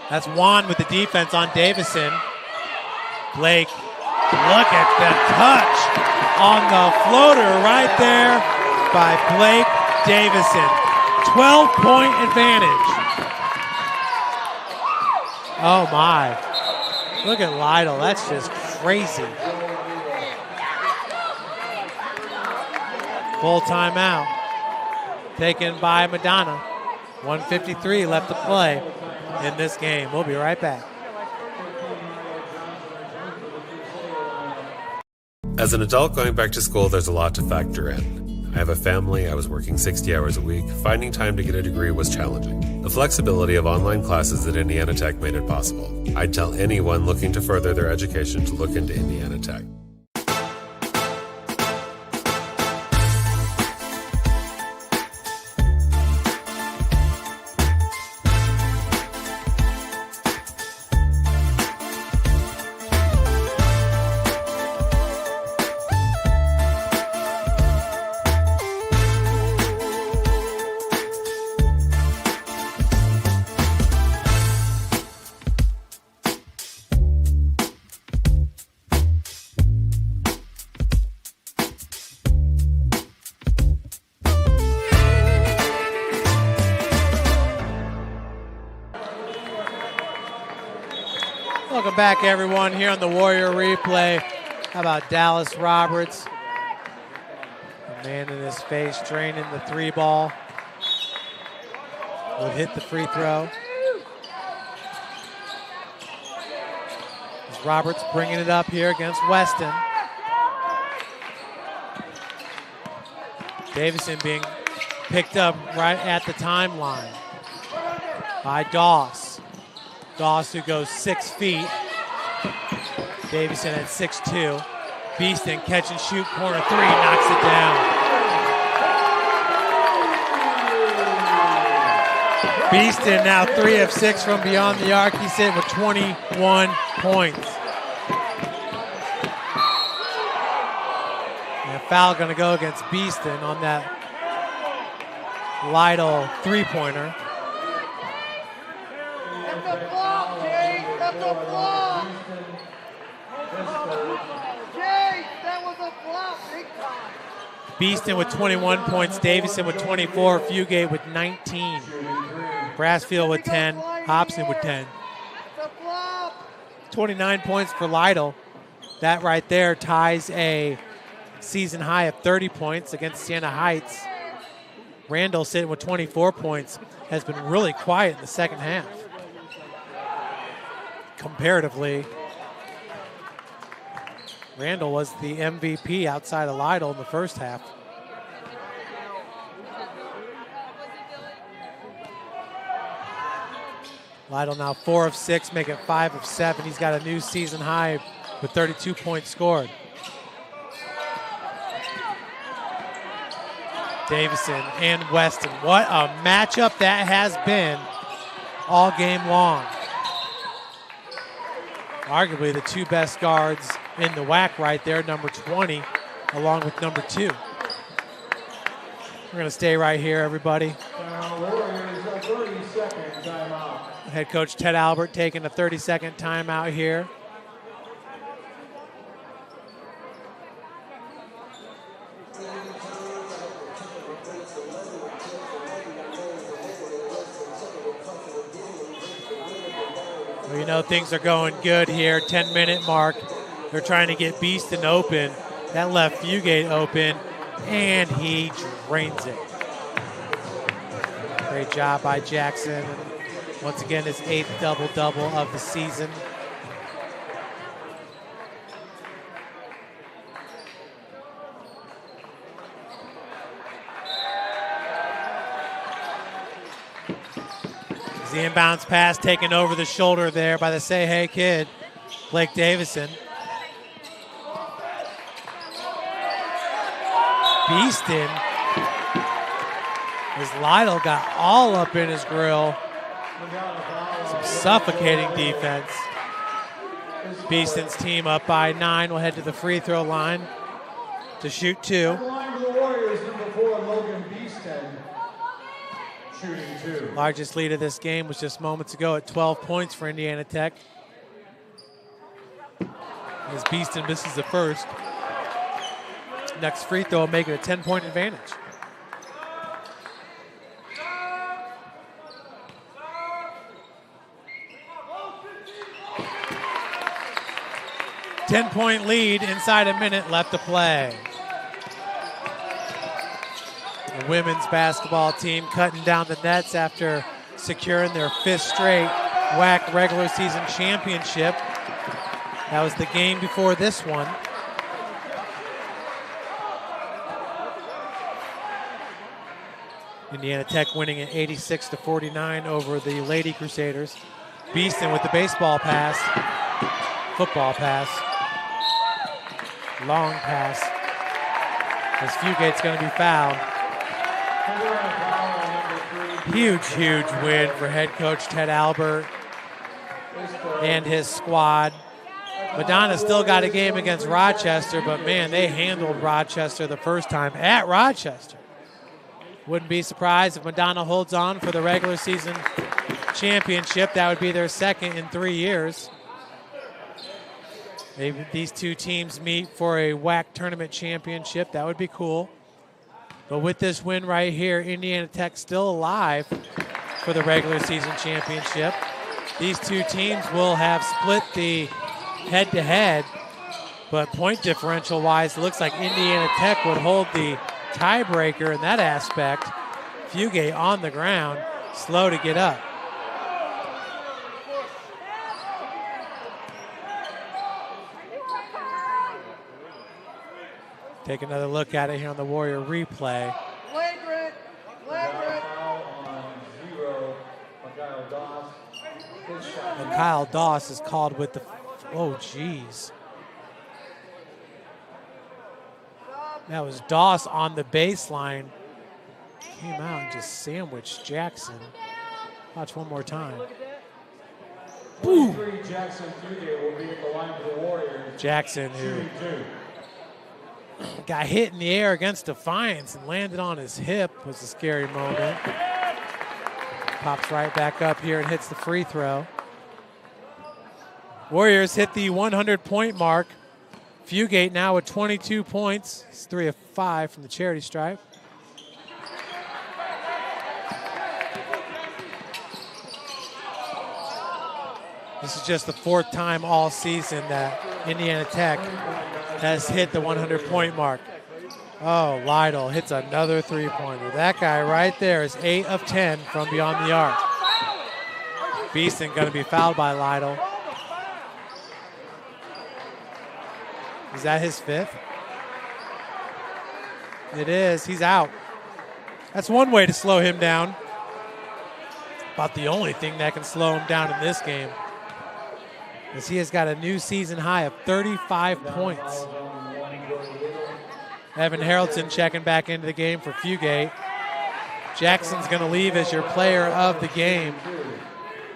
That's Juan with the defense on Davison. Blake, look at the touch on the floater right there by Blake Davison. 12-point advantage. Oh my. Look at Lytle, that's just crazy. Full timeout taken by Madonna. 1:53 left to play in this game. We'll be right back.
As an adult going back to school, there's a lot to factor in. I have a family, I was working 60 hours a week. Finding time to get a degree was challenging. The flexibility of online classes at Indiana Tech made it possible. I'd tell anyone looking to further their education to look into Indiana Tech.
Welcome back, everyone, here on the Warrior Replay. How about Dallas Roberts? The man in his face draining the 3-ball. Will hit the free throw. As Roberts bringing it up here against Weston. Davison being picked up right at the timeline. by Doss. Doss, who goes 6 feet. Davison at 6'2". Beeston catch and shoot, corner 3, knocks it down. Beeston now 3 of 6 from beyond the arc. He's sitting with 21 points. And a foul going to go against Beeston on that Lytle three-pointer.
That's a flop, Jay. That's a flop. Jay, that was a flop big time.
Beeston with 21 points, Davison with 24, Fugate with 19, Brassfield with 10, Hobson with 10. 29 points for Lytle. That right there ties a season high of 30 points against Siena Heights. Randall sitting with 24 points, has been really quiet in the second half. Comparatively, Randall was the MVP outside of Lytle in the first half. Lytle now 4 of 6, making 5 of 7. He's got a new season high with 32 points scored. Davison and Weston. What a matchup that has been all game long. Arguably the two best guards in the WAC right there, number 20, along with number 2. We're going to stay right here, everybody. Head coach Ted Albert taking a 30-second timeout here. Well, you know, things are going good here. 10-minute mark. They're trying to get Beeston open. That left Fugate open, and he drains it. Great job by Jackson. Once again, his 8th double-double of the season. The inbounds pass taken over the shoulder there by the Say Hey kid, Blake Davison. Beeston, as Lytle got all up in his grill. Some suffocating defense. Beeston's team up by 9 will head to the free throw line to shoot 2. Largest lead of this game was just moments ago at 12 points for Indiana Tech. As Beeston misses the first. Next free throw will make it a 10-point advantage. Ten-point lead inside a minute left to play. The women's basketball team cutting down the nets after securing their 5th straight WAC regular season championship. That was the game before this one. Indiana Tech winning at 86-49 over the Lady Crusaders. Beeston with the baseball pass, football pass, long pass. As Fugate's going to be fouled. Huge, huge win for head coach Ted Albert and his squad. Madonna still got a game against Rochester, but man, they handled Rochester the first time at Rochester. Wouldn't be surprised if Madonna holds on for the regular season championship. That would be their 2nd in 3 years. Maybe these two teams meet for a WAC tournament championship. That would be cool. But with this win right here, Indiana Tech still alive for the regular season championship. These two teams will have split the head-to-head, but point differential-wise, it looks like Indiana Tech would hold the tiebreaker in that aspect. Fugate on the ground, slow to get up. Take another look at it here on the Warrior replay.
Flagrant.
Foul on 0, Mikhail
And Kyle Doss is called with the, oh geez. That was Doss on the baseline. Came out and just sandwiched Jackson. Watch one more time. Boom! Jackson, who got hit in the air against Defiance and landed on his hip, was a scary moment. Pops right back up here and hits the free throw. Warriors hit the 100-point mark. Fugate now with 22 points. He's 3 of 5 from the charity stripe. This is just the 4th time all season that Indiana Tech has hit the 100-point mark. Oh, Lytle hits another three-pointer. That guy right there is 8 of 10 from beyond the arc. Beeson going to be fouled by Lytle. Is that his 5th? It is. He's out. That's one way to slow him down. About the only thing that can slow him down in this game, as he has got a new season high of 35 points. Evan Haraldson checking back into the game for Fugate. Jackson's going to leave as your player of the game.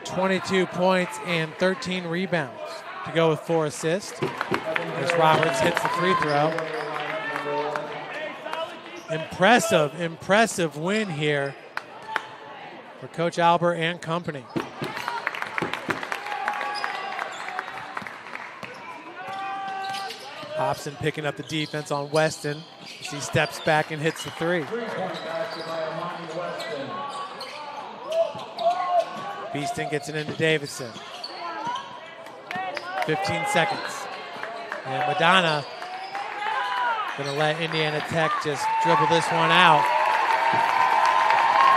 22 points and 13 rebounds to go with 4 assists. As Roberts hits the free throw. Impressive win here for Coach Albert and company. Hobson picking up the defense on Weston as he steps back and hits the three. Beeston gets it into Davidson. 15 seconds. And Madonna gonna let Indiana Tech just dribble this one out.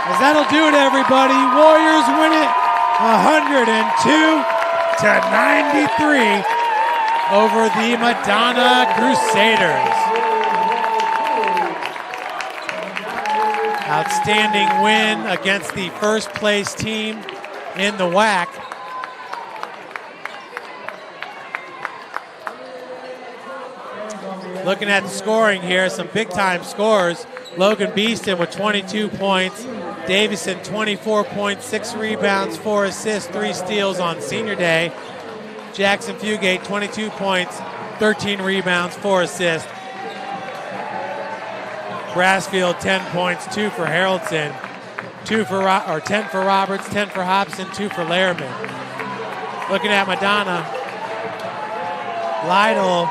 As that'll do it, everybody. Warriors win it 102-93 over the Madonna Crusaders. Outstanding win against the first place team in the WAC. Looking at the scoring here, some big time scores. Logan Beeston with 22 points. Davison 24 points, 6 rebounds, 4 assists, 3 steals on senior day. Jackson Fugate, 22 points, 13 rebounds, 4 assists. Brassfield, 10 points, 2 for Haraldson, 10 for Roberts, 10 for Hobson, 2 for Lehrman. Looking at Madonna, Lytle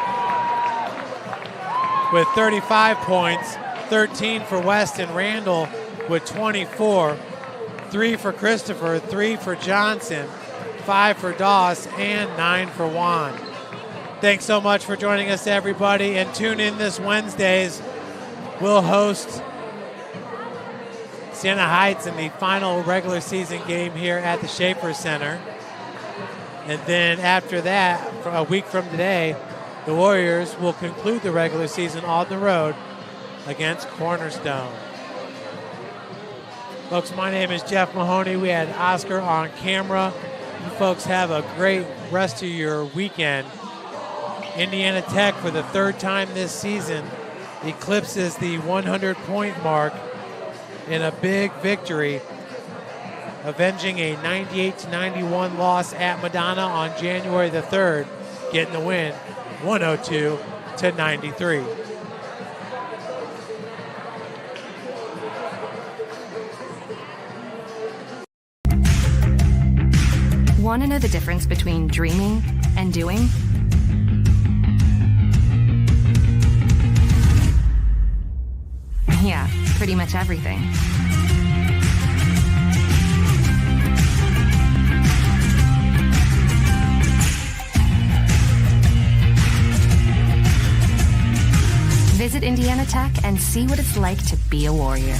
with 35 points, 13 for Weston. Randall with 24, 3 for Christopher, 3 for Johnson, 5 for Doss, and 9 for Juan. Thanks so much for joining us, everybody, and tune in this Wednesdays. We'll host Siena Heights in the final regular season game here at the Schaefer Center. And then after that, a week from today, the Warriors will conclude the regular season on the road against Cornerstone. Folks, my name is Jeff Mahoney. We had Oscar on camera. You folks have a great rest of your weekend. Indiana Tech, for the 3rd time this season, eclipses the 100-point mark in a big victory, avenging a 98-91 loss at Madonna on January the 3rd, getting the win 102-93.
Want to know the difference between dreaming and doing? Yeah, pretty much everything. Visit Indiana Tech and see what it's like to be a Warrior.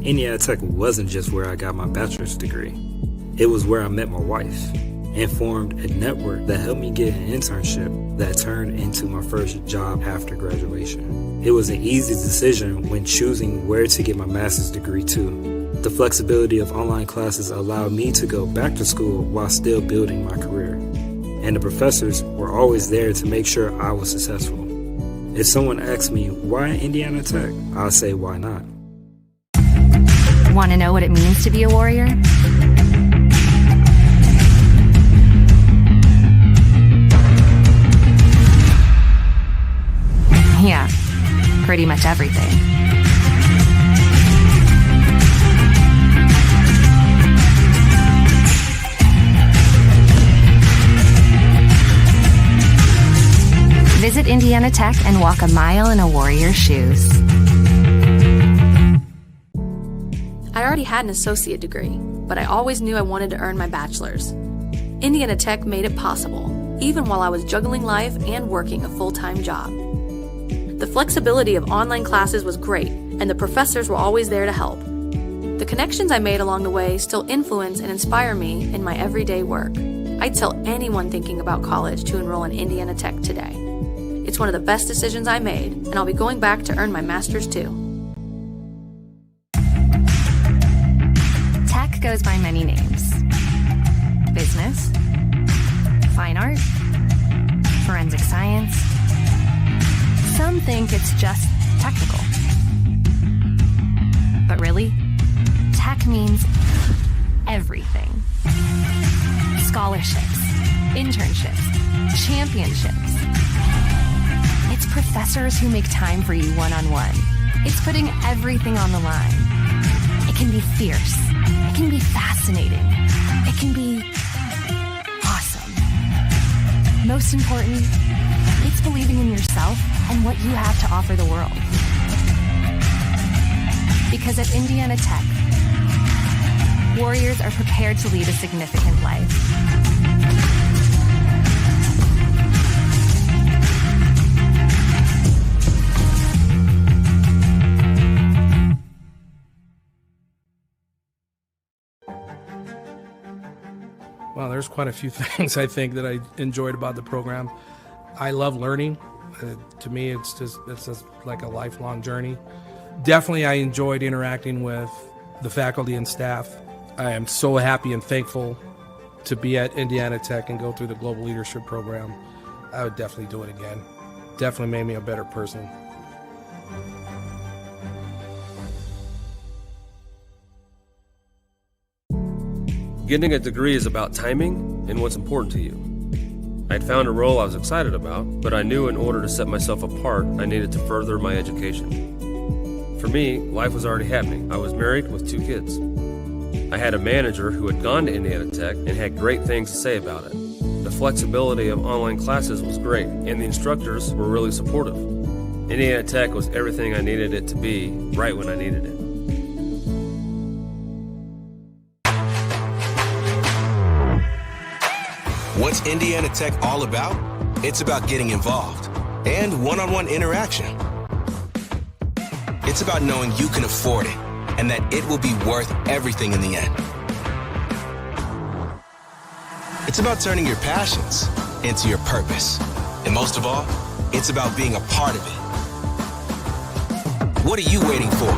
Indiana Tech wasn't just where I got my bachelor's degree. It was where I met my wife and formed a network that helped me get an internship that turned into my first job after graduation. It was an easy decision when choosing where to get my master's degree too. The flexibility of online classes allowed me to go back to school while still building my career. And the professors were always there to make sure I was successful. If someone asks me, why Indiana Tech? I'll say, why not?
Want to know what it means to be a warrior? Yeah, pretty much everything. Visit Indiana Tech and walk a mile in a warrior's shoes.
I already had an associate degree, but I always knew I wanted to earn my bachelor's. Indiana Tech made it possible, even while I was juggling life and working a full-time job. The flexibility of online classes was great, and the professors were always there to help. The connections I made along the way still influence and inspire me in my everyday work. I'd tell anyone thinking about college to enroll in Indiana Tech today. It's one of the best decisions I made, and I'll be going back to earn my master's too.
Tech goes by many names. Business, fine art, forensic science. Some think it's just technical. But really, tech means everything. Scholarships, internships, championships. It's professors who make time for you one-on-one. It's putting everything on the line. It can be fierce. It can be fascinating. It can be awesome. Most important, it's believing in yourself and what you have to offer the world. Because at Indiana Tech, warriors are prepared to lead a significant life.
Well, there's quite a few things I think that I enjoyed about the program. I love learning. To me, it's just like a lifelong journey. Definitely, I enjoyed interacting with the faculty and staff. I am so happy and thankful to be at Indiana Tech and go through the Global Leadership Program. I would definitely do it again. Definitely made me a better person.
Getting a degree is about timing and what's important to you. I'd found a role I was excited about, but I knew in order to set myself apart, I needed to further my education. For me, life was already happening. I was married with 2 kids. I had a manager who had gone to Indiana Tech and had great things to say about it. The flexibility of online classes was great, and the instructors were really supportive. Indiana Tech was everything I needed it to be, right when I needed it.
What's Indiana Tech all about? It's about getting involved and one-on-one interaction. It's about knowing you can afford it and that it will be worth everything in the end. It's about turning your passions into your purpose. And most of all, it's about being a part of it. What are you waiting for?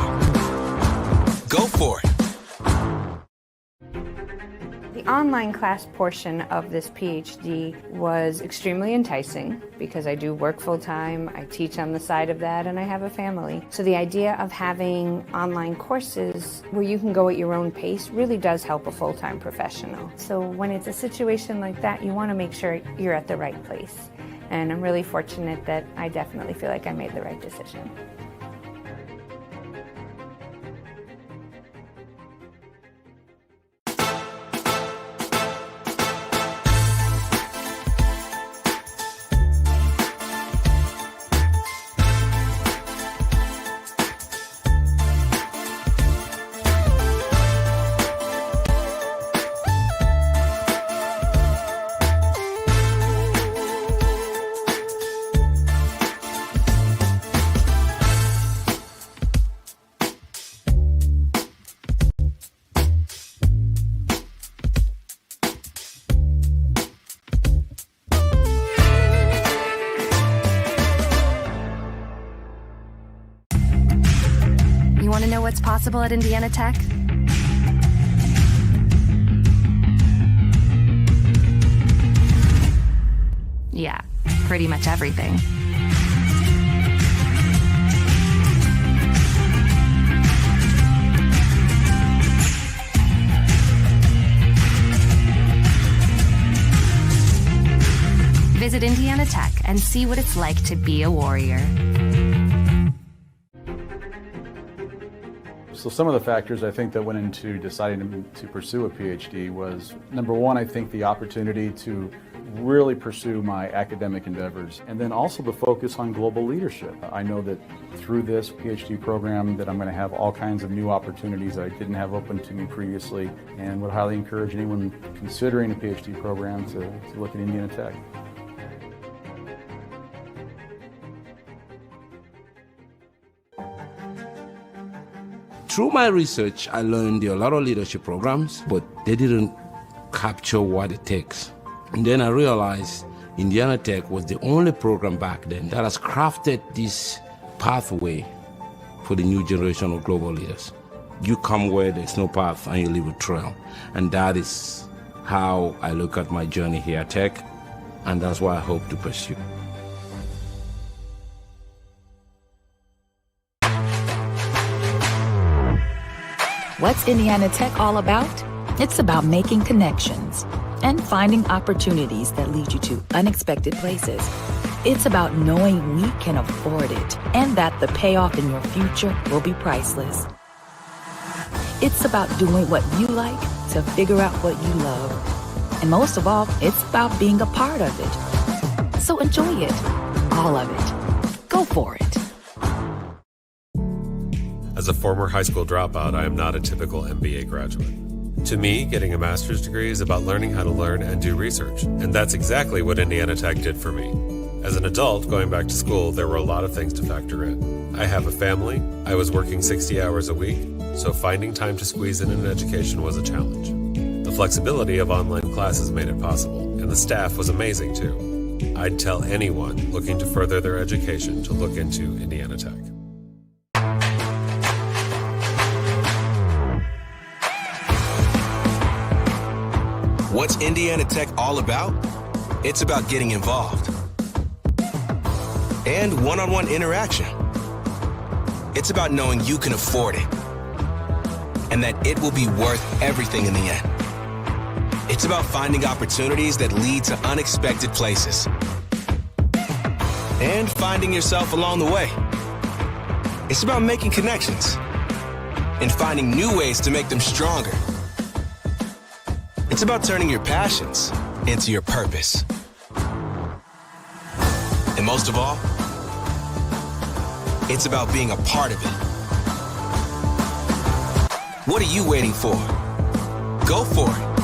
Go for it.
The online class portion of this PhD was extremely enticing because I do work full-time, I teach on the side of that, and I have a family. So the idea of having online courses where you can go at your own pace really does help a full-time professional. So when it's a situation like that, you want to make sure you're at the right place. And I'm really fortunate that I definitely feel like I made the right decision.
You want to know what's possible at Indiana Tech? Yeah, pretty much everything. Visit Indiana Tech and see what it's like to be a warrior.
So some of the factors I think that went into deciding to pursue a PhD was, number one, I think the opportunity to really pursue my academic endeavors, and then also the focus on global leadership. I know that through this PhD program that I'm going to have all kinds of new opportunities I didn't have open to me previously, and would highly encourage anyone considering a PhD program to look at Indiana Tech.
Through my research, I learned there are a lot of leadership programs, but they didn't capture what it takes. And then I realized Indiana Tech was the only program back then that has crafted this pathway for the new generation of global leaders. You come where there's no path and you leave a trail. And that is how I look at my journey here at Tech, and that's what I hope to pursue.
What's Indiana Tech all about? It's about making connections and finding opportunities that lead you to unexpected places. It's about knowing we can afford it and that the payoff in your future will be priceless. It's about doing what you like to figure out what you love. And most of all, it's about being a part of it. So enjoy it, all of it. Go for it.
As a former high school dropout, I am not a typical MBA graduate. To me, getting a master's degree is about learning how to learn and do research, and that's exactly what Indiana Tech did for me. As an adult, going back to school, there were a lot of things to factor in. I have a family, I was working 60 hours a week, so finding time to squeeze in an education was a challenge. The flexibility of online classes made it possible, and the staff was amazing too. I'd tell anyone looking to further their education to look into Indiana Tech.
What's Indiana Tech all about? It's about getting involved and one-on-one interaction. It's about knowing you can afford it and that it will be worth everything in the end. It's about finding opportunities that lead to unexpected places and finding yourself along the way. It's about making connections and finding new ways to make them stronger. It's about turning your passions into your purpose. And most of all, it's about being a part of it. What are you waiting for? Go for it.